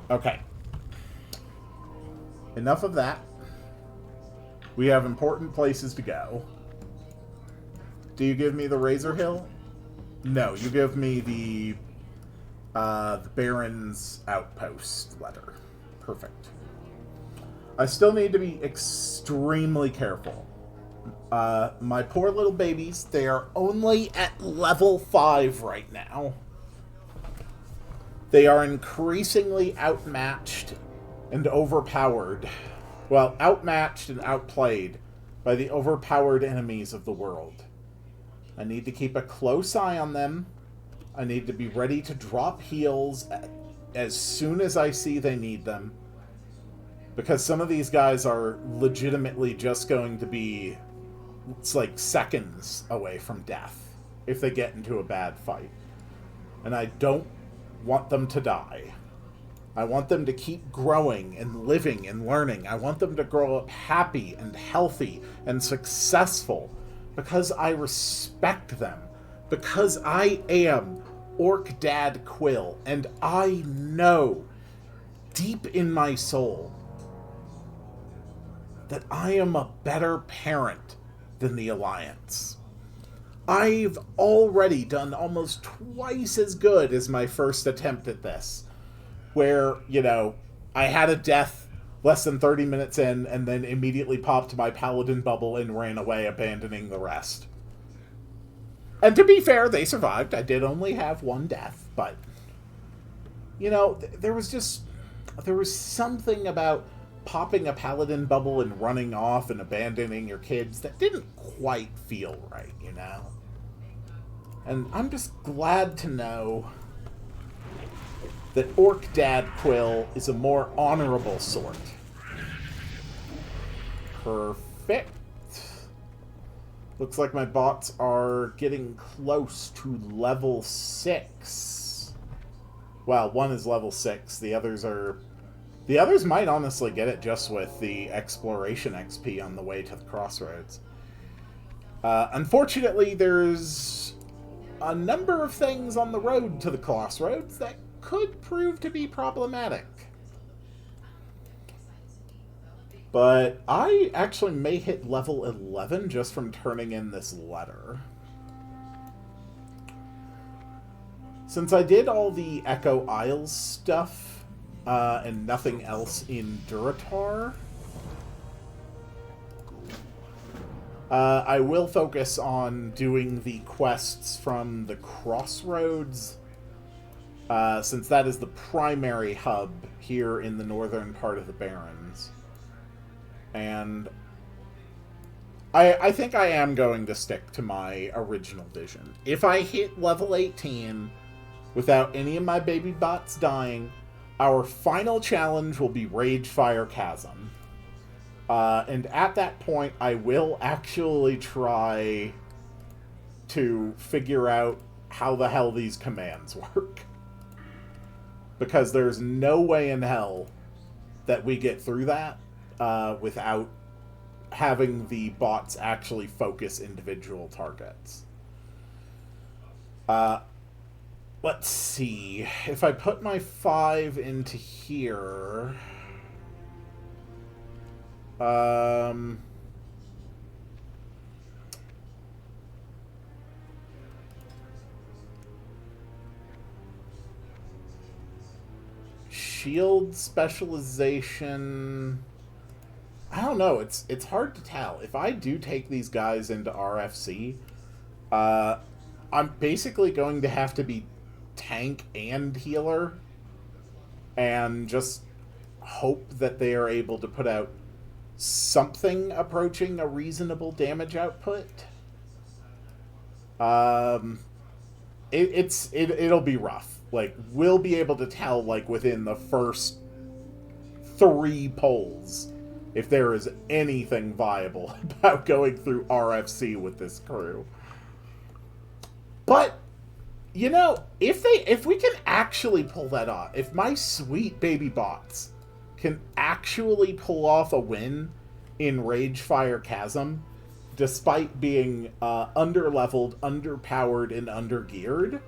Okay. Enough of that. We have important places to go. Do you give me the Razor Hill? No, you give me the Baron's Outpost letter. Perfect. I still need to be extremely careful. My poor little babies, they are only at level 5 right now. They are increasingly outmatched and overpowered. Well, outmatched and outplayed by the overpowered enemies of the world. I need to keep a close eye on them. I need to be ready to drop heals as soon as I see they need them. Because some of these guys are legitimately just going to be, it's like seconds away from death if they get into a bad fight. And I don't want them to die. I want them to keep growing and living and learning. I want them to grow up happy and healthy and successful. Because I respect them. Because I am Orc Dad Quill. And I know, deep in my soul, that I am a better parent than the Alliance. I've already done almost twice as good as my first attempt at this. Where, you know, I had a death less than 30 minutes in, and then immediately popped my paladin bubble and ran away, abandoning the rest. And to be fair, they survived. I did only have one death, but... you know, there was something about popping a paladin bubble and running off and abandoning your kids that didn't quite feel right, you know? And I'm just glad to know that Orc Dad Quill is a more honorable sort. Perfect. Looks like my bots are getting close to level 6. Well, one is level 6. The others might honestly get it just with the exploration XP on the way to the Crossroads. Unfortunately, there's a number of things on the road to the Crossroads that could prove to be problematic. But I actually may hit level 11 just from turning in this letter. Since I did all the Echo Isles stuff, and nothing else in Durotar, I will focus on doing the quests from the Crossroads, since that is the primary hub here in the northern part of the Barrens. And I think I am going to stick to my original vision. If I hit level 18 without any of my baby bots dying, our final challenge will be Ragefire Chasm. And at that point, I will actually try to figure out how the hell these commands work. Because there's no way in hell that we get through that without having the bots actually focus individual targets. Let's see. If I put my 5 into here... shield specialization... I don't know. It's hard to tell. If I do take these guys into RFC, I'm basically going to have to be tank and healer, and just hope that they are able to put out something approaching a reasonable damage output. It'll be rough. Like, we'll be able to tell, like, within the first 3 polls if there is anything viable about going through RFC with this crew. But, you know, if we can actually pull that off, if my sweet baby bots can actually pull off a win in Ragefire Chasm, despite being underleveled, underpowered, and undergeared,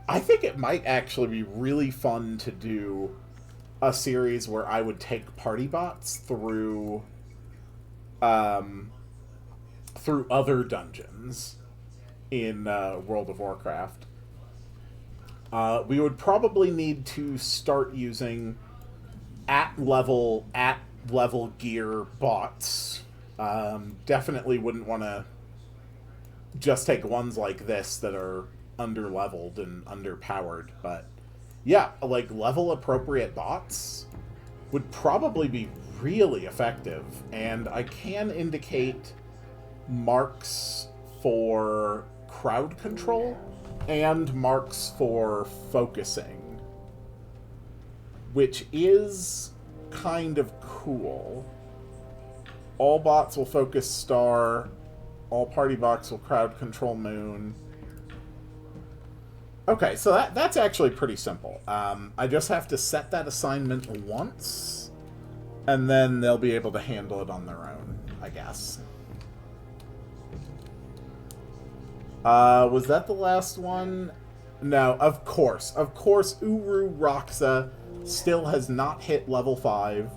I think it might actually be really fun to do a series where I would take Partybots through through other dungeons in World of Warcraft. We would probably need to start using at level gear bots. Definitely wouldn't want to just take ones like this that are underleveled and underpowered, but yeah, like level appropriate bots would probably be really effective. And I can indicate marks for crowd control and marks for focusing, which is kind of cool. All bots will focus star, all party bots will crowd control moon. Okay, so that's actually pretty simple. I just have to set that assignment once, and then they'll be able to handle it on their own, I guess. Was that the last one? No, of course. Of course, Uru Roxa still has not hit level 5.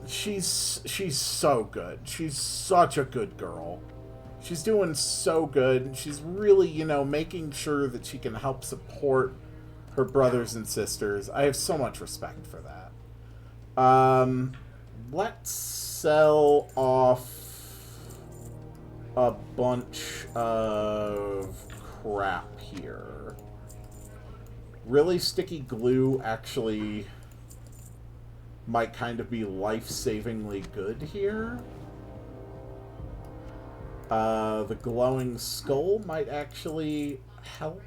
She's so good. She's such a good girl. She's doing so good. She's really, you know, making sure that she can help support her brothers and sisters. I have so much respect for that. Let's sell off a bunch of crap here. Really sticky glue actually might kind of be life-savingly good here. The glowing skull might actually help.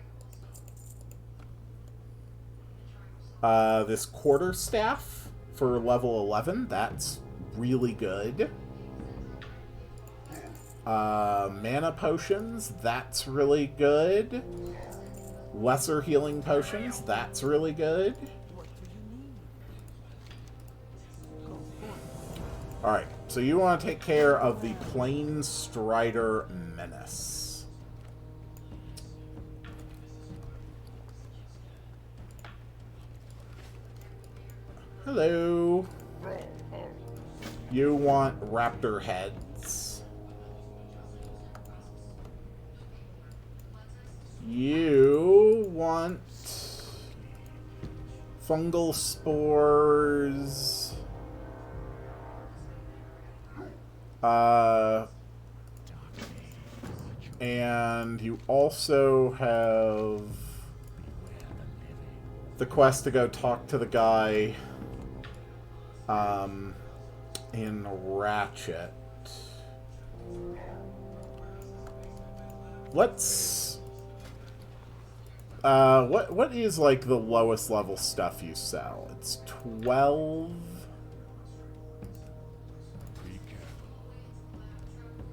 This quarterstaff for level 11, that's really good. Mana potions, that's really good. Lesser healing potions, that's really good. Alright, so you want to take care of the Plain Strider Menace. Hello. You want raptor heads. You want fungal spores. And you also have the quest to go talk to the guy in Ratchet. Let's... what is, like, the lowest level stuff you sell? It's 12...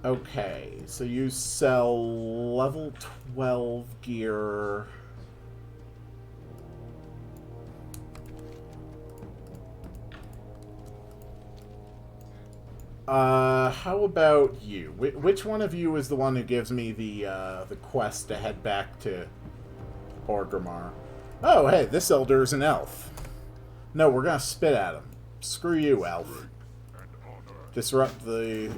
Okay, so you sell level 12 gear. How about you? Which one of you is the one who gives me the quest to head back to Orgrimmar? Oh, hey, this elder is an elf. No, we're gonna spit at him. Screw you, elf. Disrupt the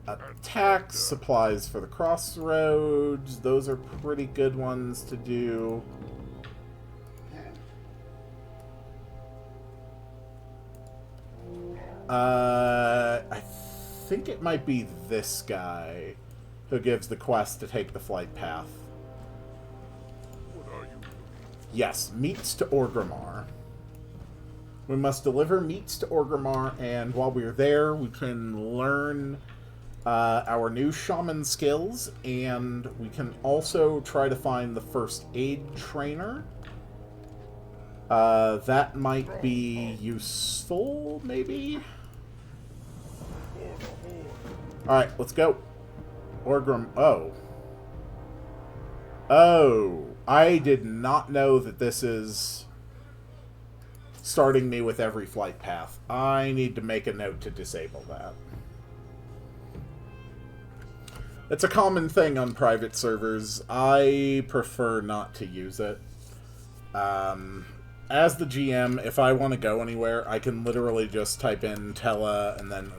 attacks, supplies for the crossroads. Those are pretty good ones to do. I think it might be this guy who gives the quest to take the flight path. Yes, meats to Orgrimmar. We must deliver meats to Orgrimmar, and while we're there, we can learn our new shaman skills, and we can also try to find the first aid trainer. That might be useful, maybe? Alright, let's go. Oh. Oh. I did not know that this is starting me with every flight path. I need to make a note to disable that. It's a common thing on private servers. I prefer not to use it. As the GM, if I want to go anywhere, I can literally just type in Tella and then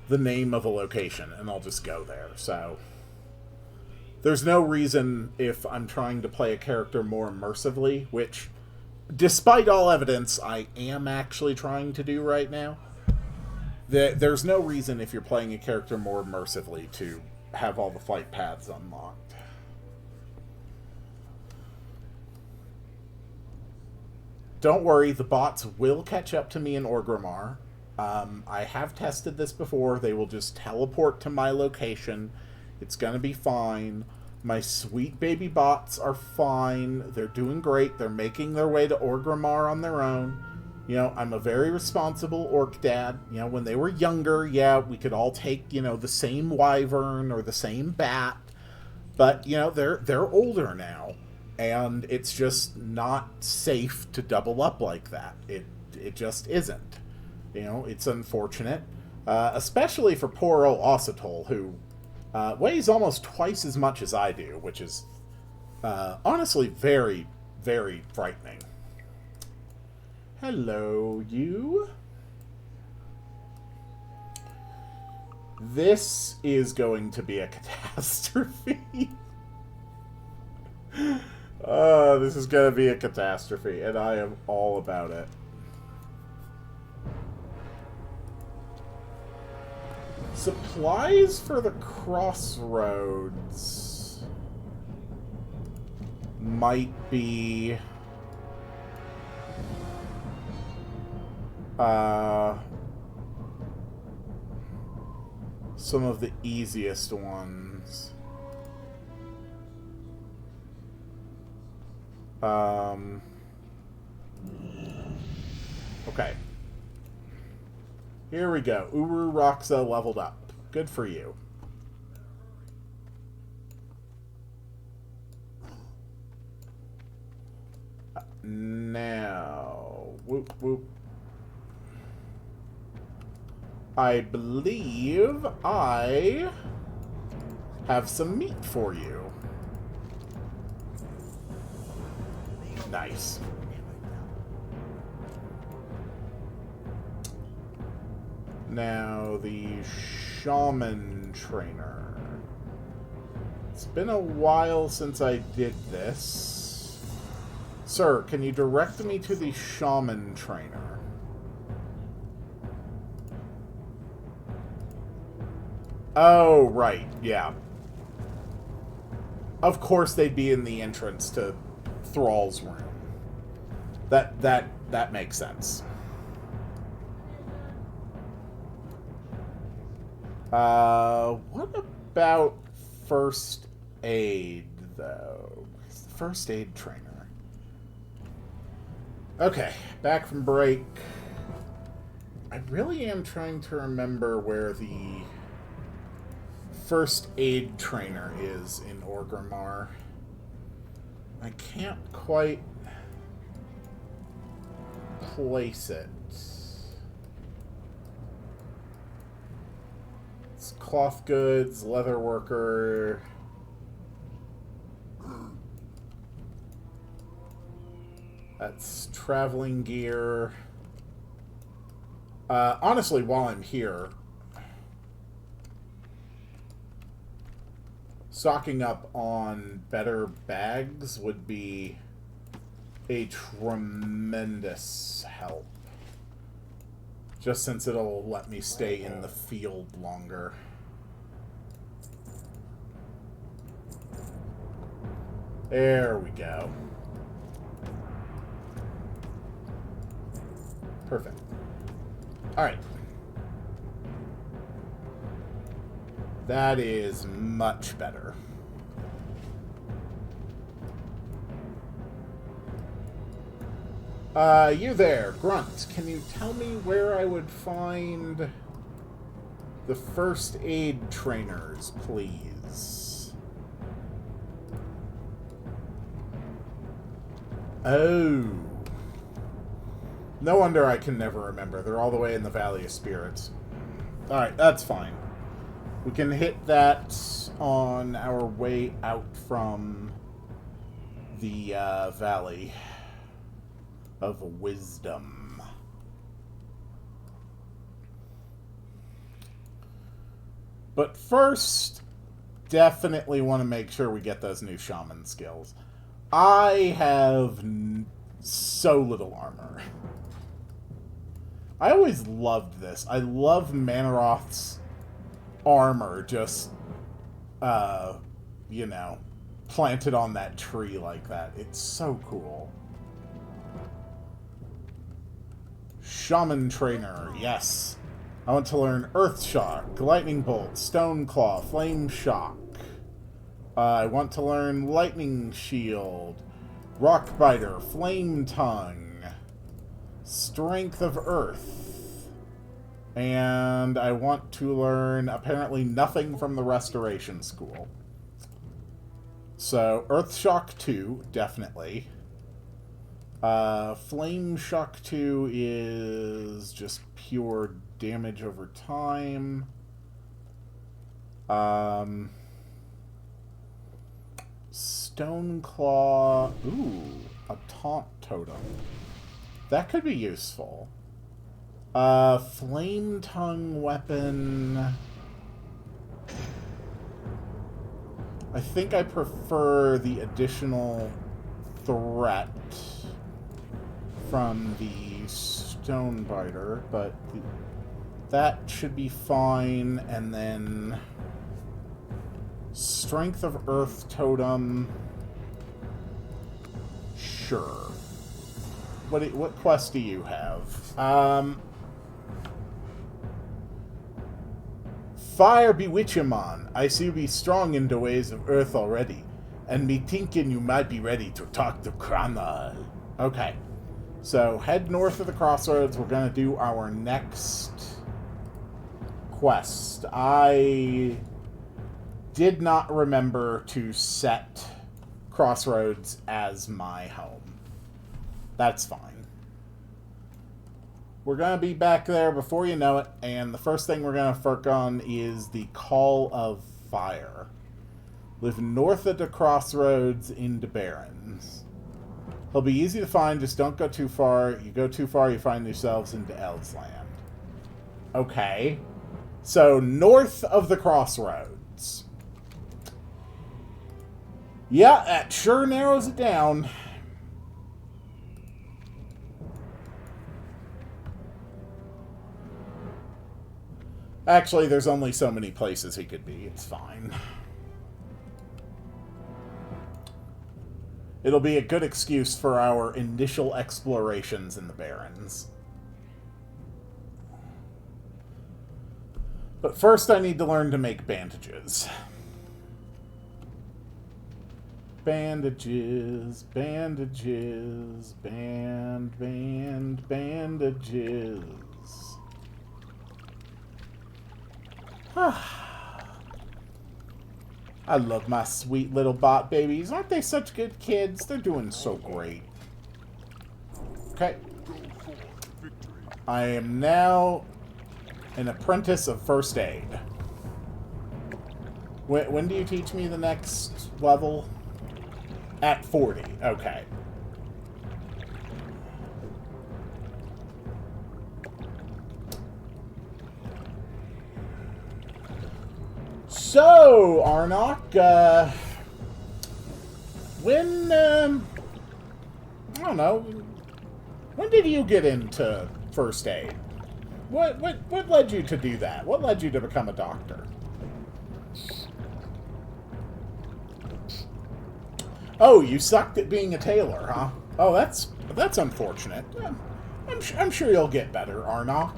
the name of a location, and I'll just go there. So there's no reason, if I'm trying to play a character more immersively, which, despite all evidence, I am actually trying to do right now. There's no reason, if you're playing a character more immersively, to have all the flight paths unlocked. Don't worry, the bots will catch up to me in Orgrimmar. I have tested this before. They will just teleport to my location. It's gonna be fine. My sweet baby bots are fine. They're doing great. They're making their way to Orgrimmar on their own. You know, I'm a very responsible orc dad. You know, when they were younger, yeah, we could all take, you know, the same wyvern or the same bat. But, you know, they're older now. And it's just not safe to double up like that. It just isn't. You know, it's unfortunate. Especially for poor old Ossitol, who weighs almost twice as much as I do, which is honestly very, very frightening. Hello, you. This is going to be a catastrophe. This is going to be a catastrophe, and I am all about it. Supplies for the crossroads might be some of the easiest ones. Okay. Here we go. Uru Roxa leveled up. Good for you. Now, whoop whoop. I believe I have some meat for you. Nice. Now, the shaman trainer. It's been a while since I did this. Sir, can you direct me to the shaman trainer? Oh, right, yeah. Of course they'd be in the entrance to Thrall's room. That makes sense. What about first aid, though? First aid trainer. Okay, back from break. I really am trying to remember where the first aid trainer is in Orgrimmar. I can't quite place it. It's cloth goods, leather worker. That's traveling gear. Honestly, while I'm here, stocking up on better bags would be a tremendous help. Just since it'll let me stay in the field longer. There we go. Perfect. Alright. That is much better. You there, Grunt. Can you tell me where I would find the first aid trainers, please? Oh. No wonder I can never remember. They're all the way in the Valley of Spirits. Alright, that's fine. We can hit that on our way out from the Valley of Wisdom. But first, definitely want to make sure we get those new shaman skills. I have so little armor. I always loved this. I love Manaroth's armor just, you know, planted on that tree like that. It's so cool. Shaman Trainer, yes. I want to learn Earth Shock, Lightning Bolt, Stone Claw, Flame Shock. I want to learn Lightning Shield, Rock Biter, Flame Tongue, Strength of Earth. And I want to learn, apparently, nothing from the Restoration School. So, Earth Shock 2, definitely. Flame Shock 2 is just pure damage over time. Stone Claw. Ooh, a taunt totem. That could be useful. Flame Tongue weapon. I think I prefer the additional threat from the Stone Biter, but that should be fine. And then Strength of Earth Totem. Sure. What quest do you have? Fire bewitch him on. I see you be strong in the ways of Earth already, and me thinking you might be ready to talk to Kranal. Okay. So, head north of the crossroads. We're going to do our next quest. I did not remember to set Crossroads as my home. That's fine. We're going to be back there before you know it, and the first thing we're going to work on is the Call of Fire. Live north of the Crossroads in the Barrens. He'll be easy to find, just don't go too far. You go too far, you find yourselves into Eldsland. Okay. So, north of the Crossroads. Yeah, that sure narrows it down. Actually, there's only so many places he could be. It's fine. It'll be a good excuse for our initial explorations in the Barrens. But first I need to learn to make bandages. Bandages, bandages, bandages. I love my sweet little bot babies. Aren't they such good kids? They're doing so great. Okay. I am now an apprentice of first aid. When do you teach me the next level? At 40. Okay. So, Arnok, when, I don't know, when did you get into first aid? What led you to do that? What led you to become a doctor? Oh, you sucked at being a tailor, huh? Oh, that's unfortunate. I'm sure you'll get better, Arnok.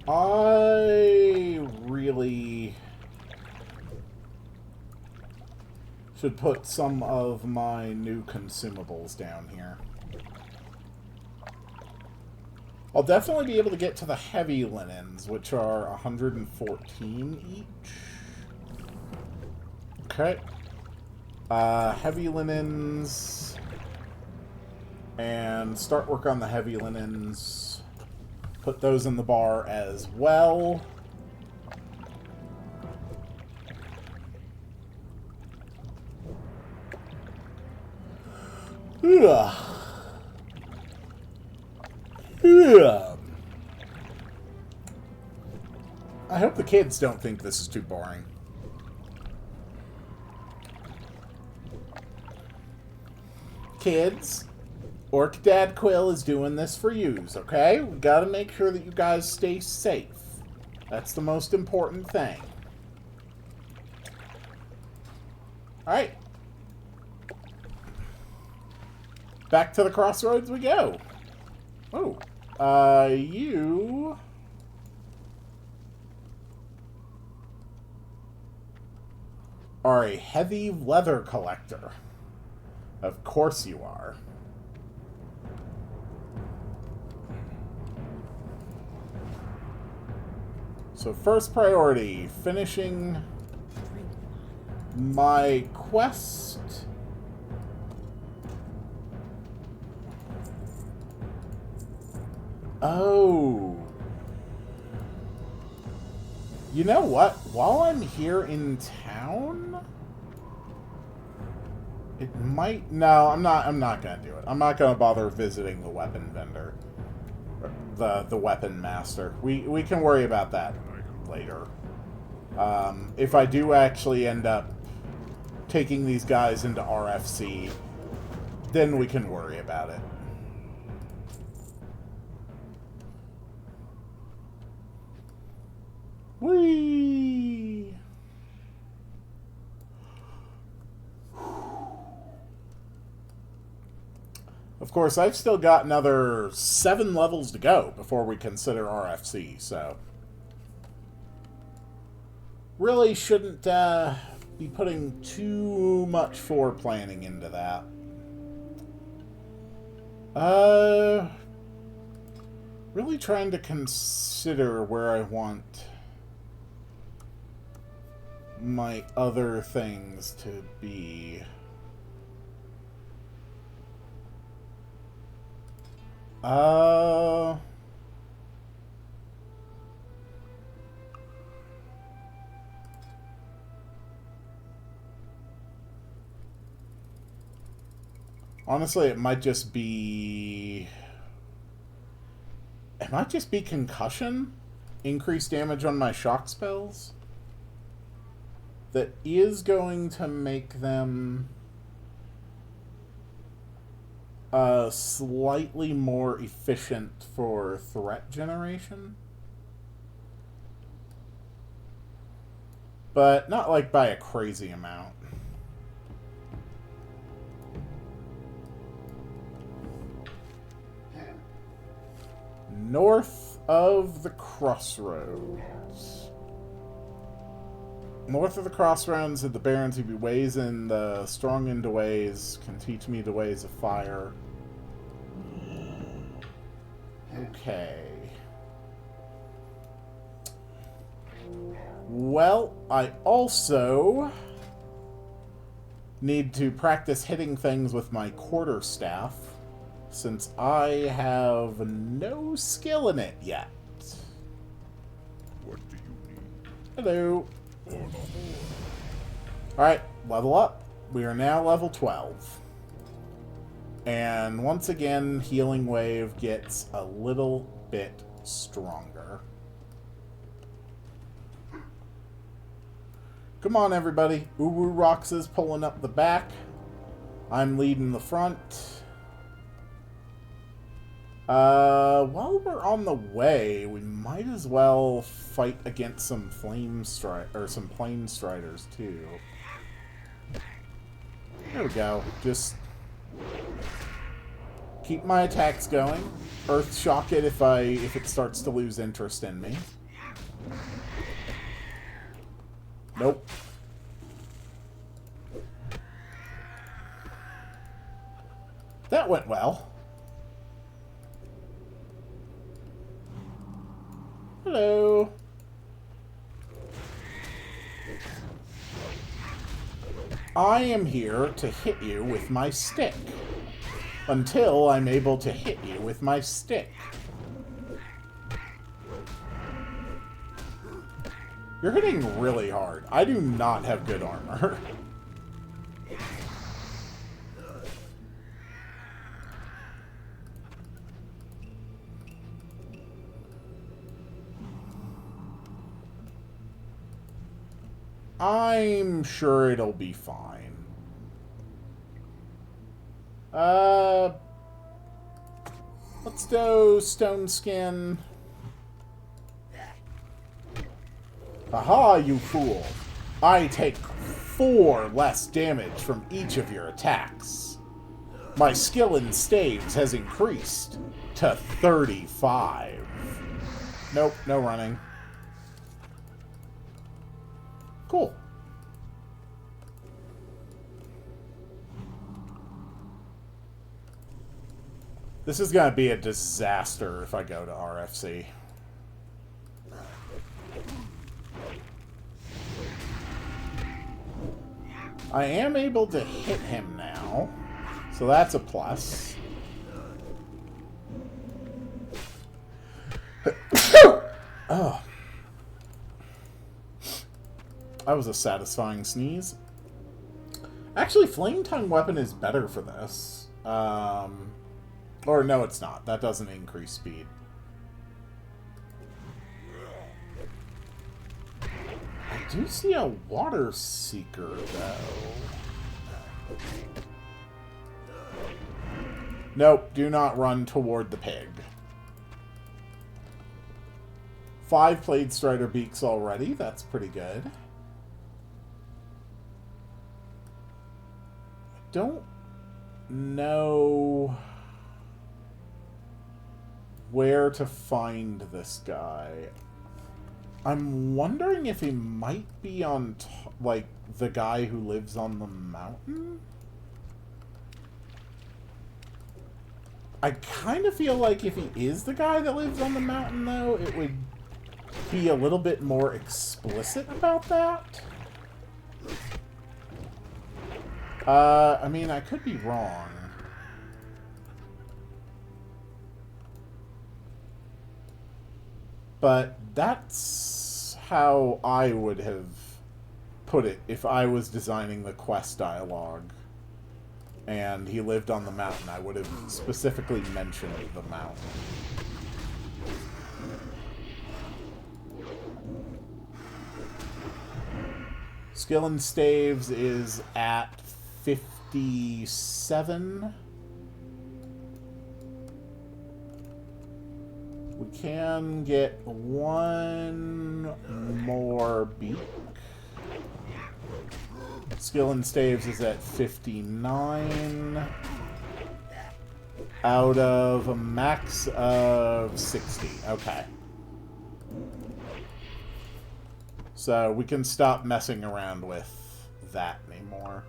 I really should put some of my new consumables down here. I'll definitely be able to get to the heavy linens, which are 114 each. Okay. Heavy linens. And start work on the heavy linens. Put those in the bar as well. Ugh. Ugh. I hope the kids don't think this is too boring. Kids, Orc Dad Quill is doing this for yous, okay? We gotta make sure that you guys stay safe. That's the most important thing. Alright. Back to the crossroads we go. Oh. You... are a heavy leather collector. Of course you are. So first priority, finishing my quest. Oh. You know what? While I'm here in town, it might... No, I'm not gonna do it. I'm not gonna bother visiting the weapon vendor. The weapon master. We can worry about that later. If I do actually end up taking these guys into RFC, then we can worry about it. Whee! Of course, I've still got another 7 levels to go before we consider RFC, so... really shouldn't be putting too much foreplanning into that. Really trying to consider where I want my other things to be. Honestly, it might just be... it might just be concussion? Increased damage on my shock spells? That is going to make them... slightly more efficient for threat generation. But not like by a crazy amount. north of the crossroads. North of the crossroads of the barons who be ways in the strong into ways can teach me the ways of fire. Okay. Well, I also need to practice hitting things with my quarterstaff, since I have no skill in it yet. What do you need? Hello. On a horde. Alright, level up. We are now level 12. And once again, Healing Wave gets a little bit stronger. Come on, everybody. Uwu Rocks is pulling up the back. I'm leading the front. While we're on the way, we might as well fight against some Plane Striders, too. There we go. Just keep my attacks going. Earth shock it if it starts to lose interest in me. Nope. That went well. Hello. I am here to hit you with my stick. Until I'm able to hit you with my stick. You're hitting really hard. I do not have good armor. I'm sure it'll be fine. Let's do Stone Skin. Aha, you fool! I take 4 less damage from each of your attacks. My skill in staves has increased to 35. Nope, no running. Cool. This is going to be a disaster if I go to RFC. I am able to hit him now, so that's a plus. Oh. That was a satisfying sneeze. Actually, Flame Tongue Weapon is better for this. Or no, it's not. That doesn't increase speed. I do see a Water Seeker, though. Nope, do not run toward the pig. 5 Plate Strider Beaks already. That's pretty good. I don't know where to find this guy. I'm wondering if he might be on, like, the guy who lives on the mountain? I kind of feel like if he is the guy that lives on the mountain, though, it would be a little bit more explicit about that. I mean, I could be wrong. But that's how I would have put it if I was designing the quest dialogue. And he lived on the mountain. I would have specifically mentioned the mountain. Skill in staves is at 57. We can get 1 more beak. Skill in staves is at 59. Out of a max of 60. Okay. So we can stop messing around with that anymore.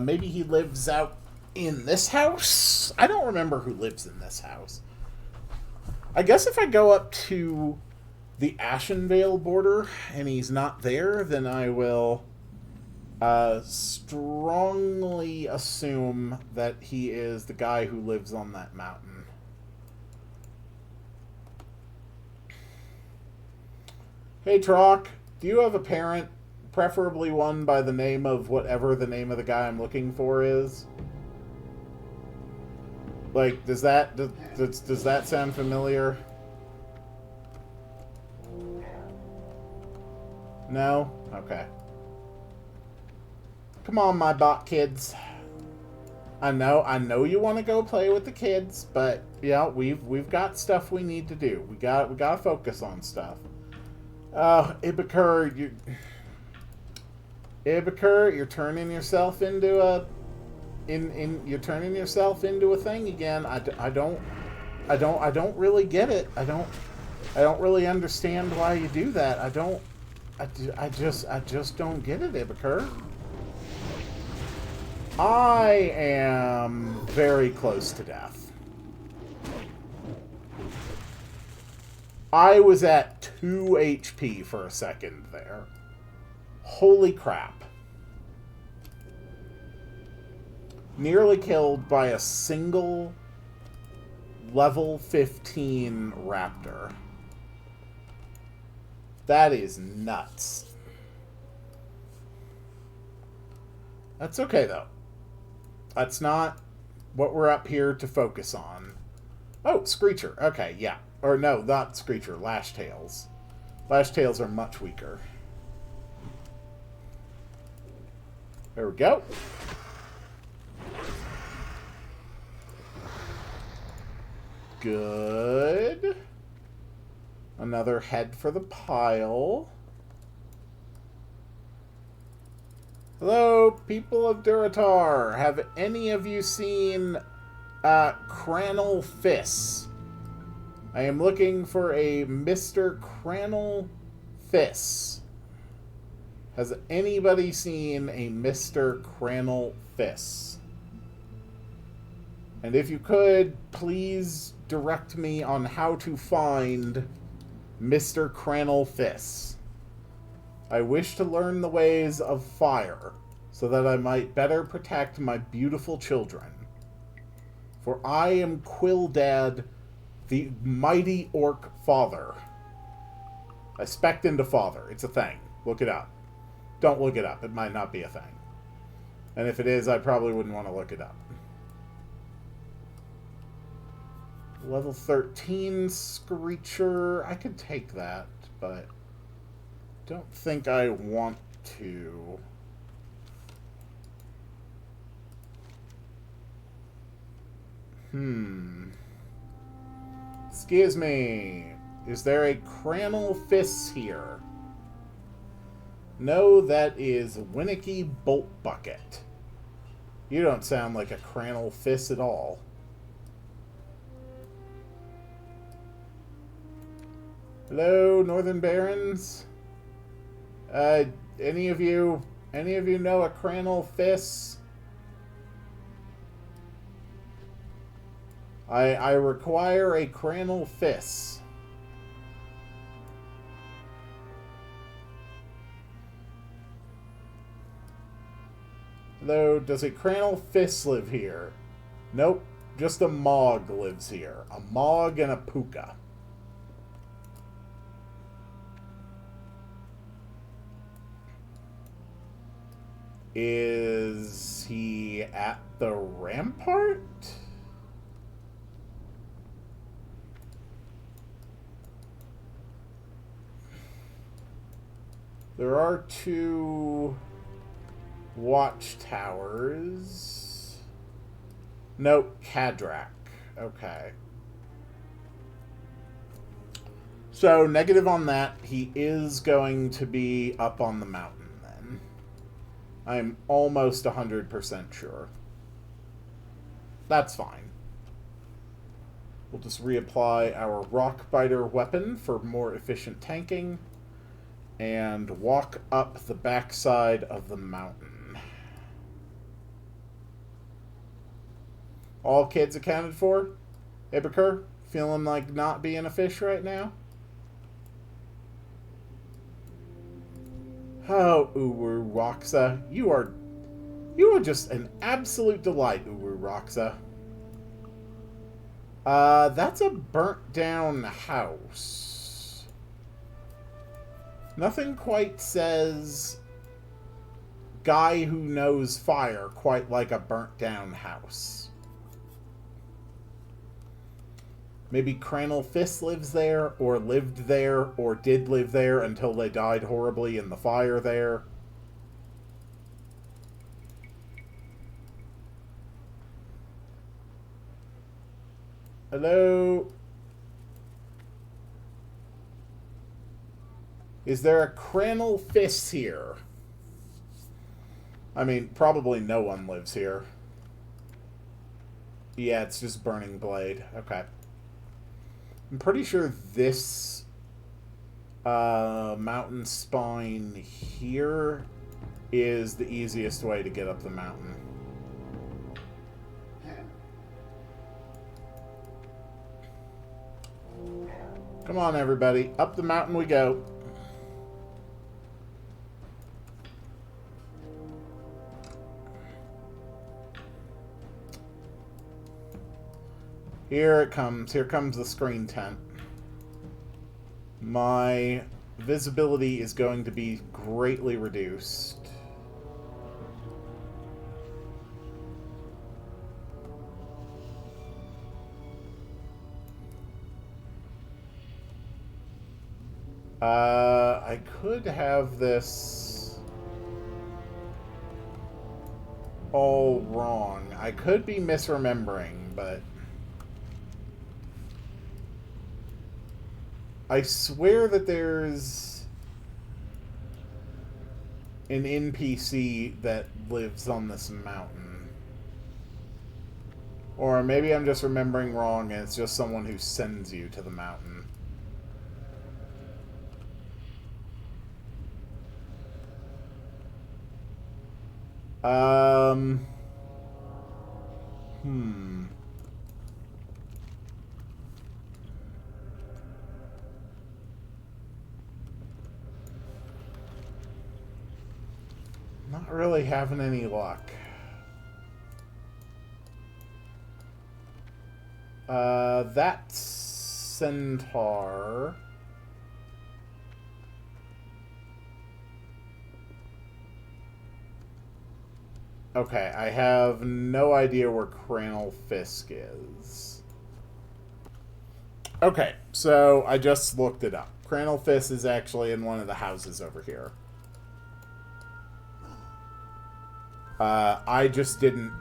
Maybe he lives out in this house? I don't remember who lives in this house. I guess if I go up to the Ashenvale border and he's not there, then I will strongly assume that he is the guy who lives on that mountain. Hey, Trock, do you have a parent? Preferably one by the name of whatever the name of the guy I'm looking for is. Like, does that sound familiar? No? Okay. Come on, my bot kids. I know you want to go play with the kids, but yeah, we've got stuff we need to do. We gotta focus on stuff. Ibakur, you're turning yourself into a you're turning yourself into a thing again. I don't really get it. I don't really understand why you do that. I just don't get it, Ibakur. I am very close to death. I was at 2 HP for a second there. Holy crap. Nearly killed by a single level 15 raptor. That is nuts. That's okay, though. That's not what we're up here to focus on. Oh, Screecher. Okay, yeah. Or no, not Screecher. Lashtails. Lashtails are much weaker. There we go. Good. Another head for the pile. Hello, people of Duratar. Have any of you seen Cranel Fiss? I am looking for a Mr. Cranel Fiss. Has anybody seen a Mr. Cranel Fiss? And if you could, please direct me on how to find Mr. Cranel Fiss. I wish to learn the ways of fire, so that I might better protect my beautiful children. For I am Quildad, the mighty orc father. I spec'd into father. It's a thing. Look it up. Don't look it up. It might not be a thing. And if it is, I probably wouldn't want to look it up. Level 13 Screecher. I could take that, but don't think I want to. Excuse me. Is there a Cranel Fiss here? No, that is Winnicky Bolt Bucket. You don't sound like a Cranel Fiss at all. Hello, Northern Barons? Any of you know a Cranel Fiss? I require a Cranel Fiss. Hello, does a Cranel Fiss live here? Nope, just a Mog lives here. A Mog and a Puka. Is he at the Rampart? There are 2 watchtowers. Nope, Kadrak. Okay. So, negative on that. He is going to be up on the mountain, then. I'm almost 100% sure. That's fine. We'll just reapply our rock biter weapon for more efficient tanking and walk up the backside of the mountain. All kids accounted for? Ibaker, feeling like not being a fish right now? Oh, Uru Roxa, you are just an absolute delight, Uru Roxa. That's a burnt down house. Nothing quite says guy who knows fire quite like a burnt down house. Maybe Cranel Fist lives there, or lived there, or did live there until they died horribly in the fire there. Hello? Is there a Cranel Fist here? I mean, probably no one lives here. Yeah, it's just Burning Blade. Okay. I'm pretty sure this mountain spine here is the easiest way to get up the mountain. Come on, everybody. Up the mountain we go. Here it comes. Here comes the screen tent. My visibility is going to be greatly reduced. I could have this all wrong. I could be misremembering, but I swear that there's an NPC that lives on this mountain. Or maybe I'm just remembering wrong and it's just someone who sends you to the mountain. Not really having any luck. That centaur. Okay, I have no idea where Cranel Fisk is. Okay, so I just looked it up. Cranel Fisk is actually in one of the houses over here. I just didn't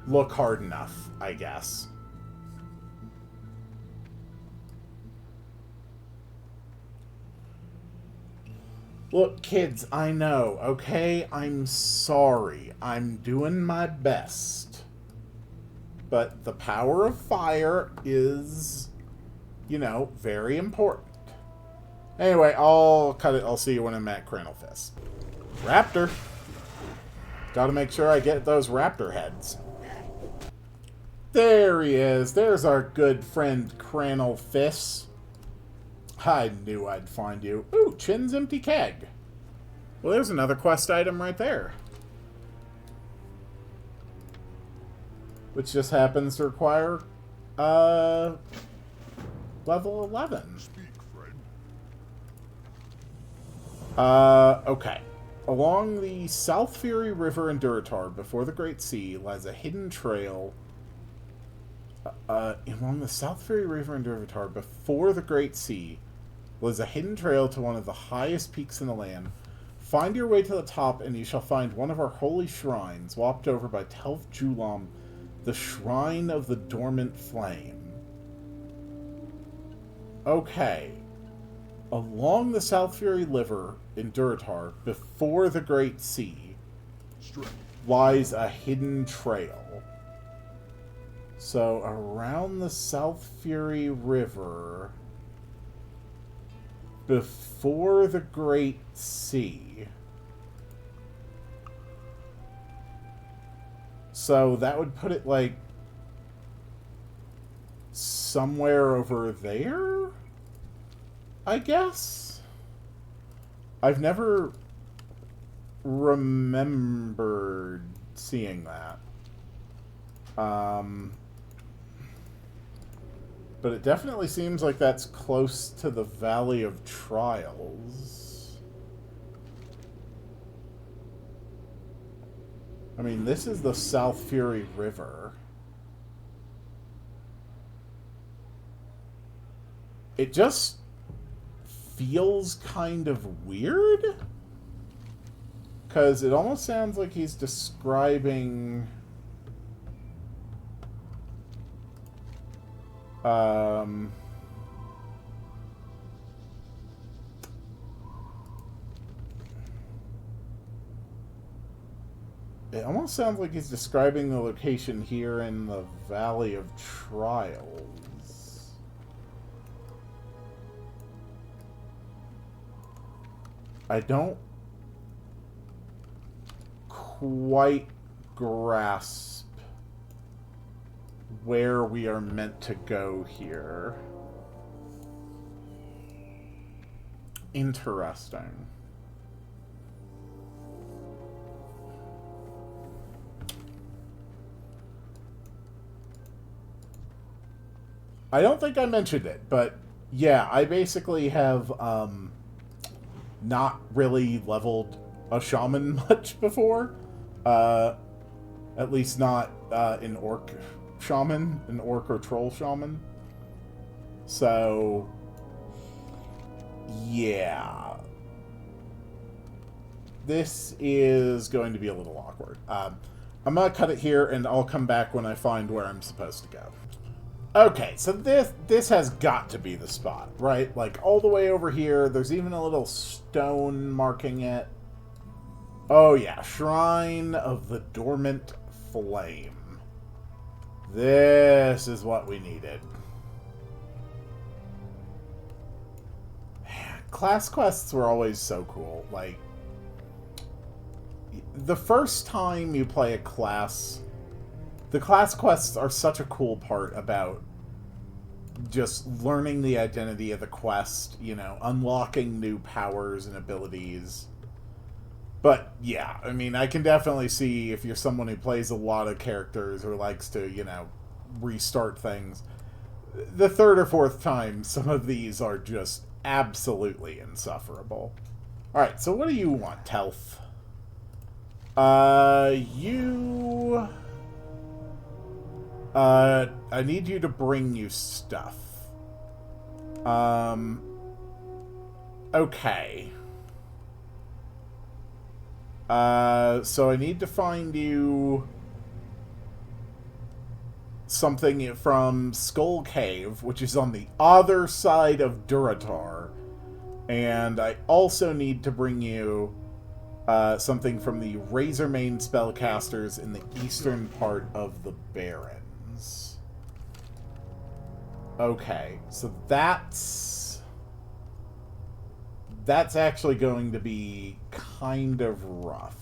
look hard enough, I guess. Look, kids, I know, okay? I'm sorry. I'm doing my best. But the power of fire is, you know, very important. Anyway, I'll cut it. I'll see you when I'm at Cranel Fist. Raptor. Gotta make sure I get those raptor heads. There he is. There's our good friend Cranel Fist. I knew I'd find you. Ooh, Chin's empty keg. Well, there's another quest item right there. Which just happens to require, level 11. Okay. Along the South Fury River in Durotar, before the Great Sea, lies a hidden trail. Along the South Fury River in Durotar, before the Great Sea, lies a hidden trail to one of the highest peaks in the land. Find your way to the top, and you shall find one of our holy shrines, walked over by Telf Julam, the Shrine of the Dormant Flame. Okay. Along the South Fury River in Durotar, before the Great Sea, lies a hidden trail. So, around the South Fury River, before the Great Sea. So, that would put it, like, somewhere over there, I guess? I've never remembered seeing that. But it definitely seems like that's close to the Valley of Trials. I mean, this is the South Fury River. It just feels kind of weird. Because it almost sounds like he's describing... it almost sounds like he's describing the location here in the Valley of Trials. I don't quite grasp where we are meant to go here. Interesting. I don't think I mentioned it, but yeah, I basically have not really leveled a shaman much before. At least not an orc shaman, an orc or troll shaman. So, yeah. This is going to be a little awkward. I'm going to cut it here, and I'll come back when I find where I'm supposed to go. Okay, so this has got to be the spot, right? Like, all the way over here, there's even a little stone marking it. Oh yeah, Shrine of the Dormant Flame. This is what we needed. Man, class quests were always so cool. Like, the first time you play a class, the class quests are such a cool part about just learning the identity of the quest, you know, unlocking new powers and abilities. But, yeah, I mean, I can definitely see if you're someone who plays a lot of characters or likes to, you know, restart things, the third or fourth time, some of these are just absolutely insufferable. Alright, so what do you want, Telf? I need you to bring you stuff. Okay. So I need to find you something from Skull Cave, which is on the other side of Duratar. And I also need to bring you something from the Razormane spellcasters in the eastern part of the Barrens. Okay, so that's actually going to be kind of rough.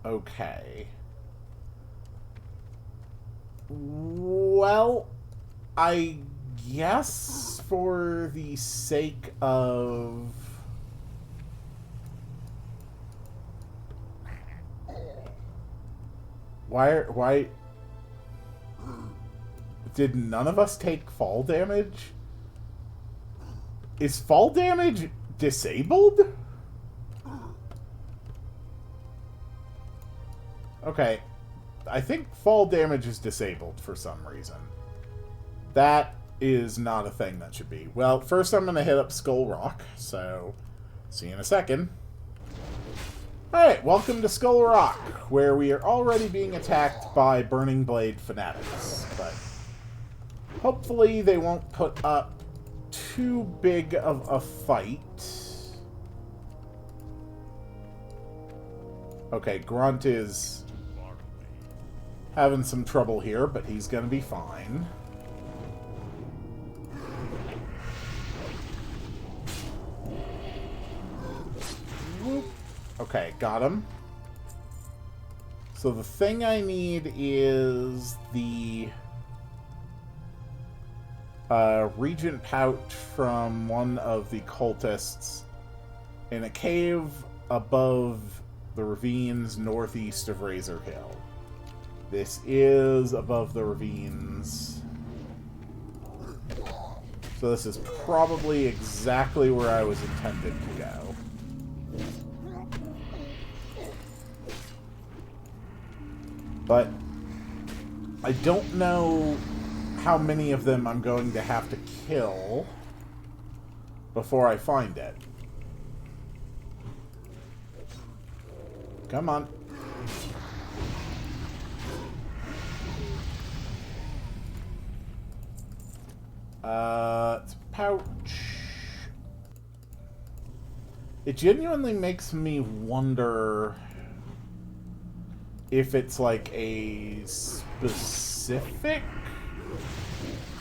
Okay. Well, I guess for the sake of... Why... Did none of us take fall damage? Is fall damage disabled? Okay. I think fall damage is disabled for some reason. That is not a thing that should be. Well, first I'm going to hit up Skull Rock, so see you in a second. Alright, welcome to Skull Rock, where we are already being attacked by Burning Blade fanatics, but hopefully they won't put up too big of a fight. Okay, Grunt is having some trouble here, but he's gonna be fine. Whoop. Okay, got him. So the thing I need is the Regent pouch from one of the cultists in a cave above the ravines northeast of Razor Hill. This is above the ravines. So this is probably exactly where I was intended to go. But I don't know how many of them I'm going to have to kill before I find it. Come on. It's pouch. It genuinely makes me wonder if it's like a specific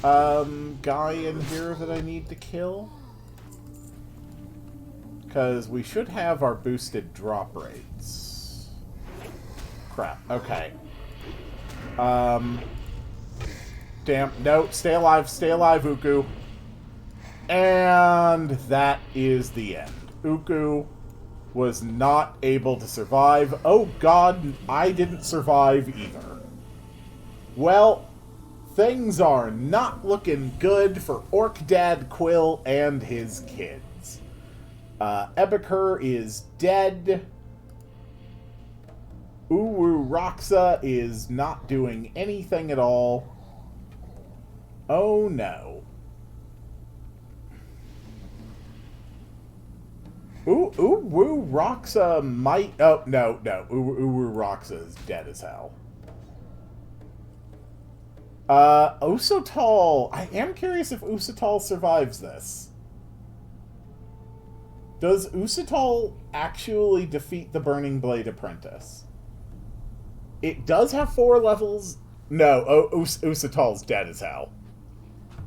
guy in here that I need to kill. Because we should have our boosted drop rates. Crap. Okay. Damn. No. Stay alive. Stay alive, Uku. And that is the end. Uku was not able to survive. Oh god, I didn't survive either. Well, things are not looking good for Orc Dad Quill and his kids. Ebiker is dead. Uwu Roxa is not doing anything at all. Oh no. Uwu Roxa might... Oh, no. Uwu Roxa is dead as hell. Usotal... I am curious if Usotal survives this. Does Usotal actually defeat the Burning Blade Apprentice? It does have 4 levels. No, Usotal's dead as hell.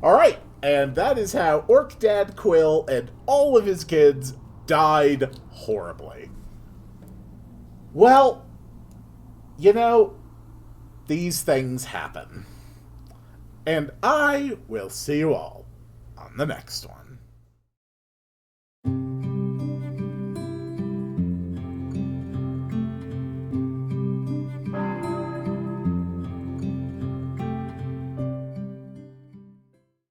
Alright, and that is how Orc Dad Quill and all of his kids died horribly. Well, you know, these things happen. And I will see you all on the next one.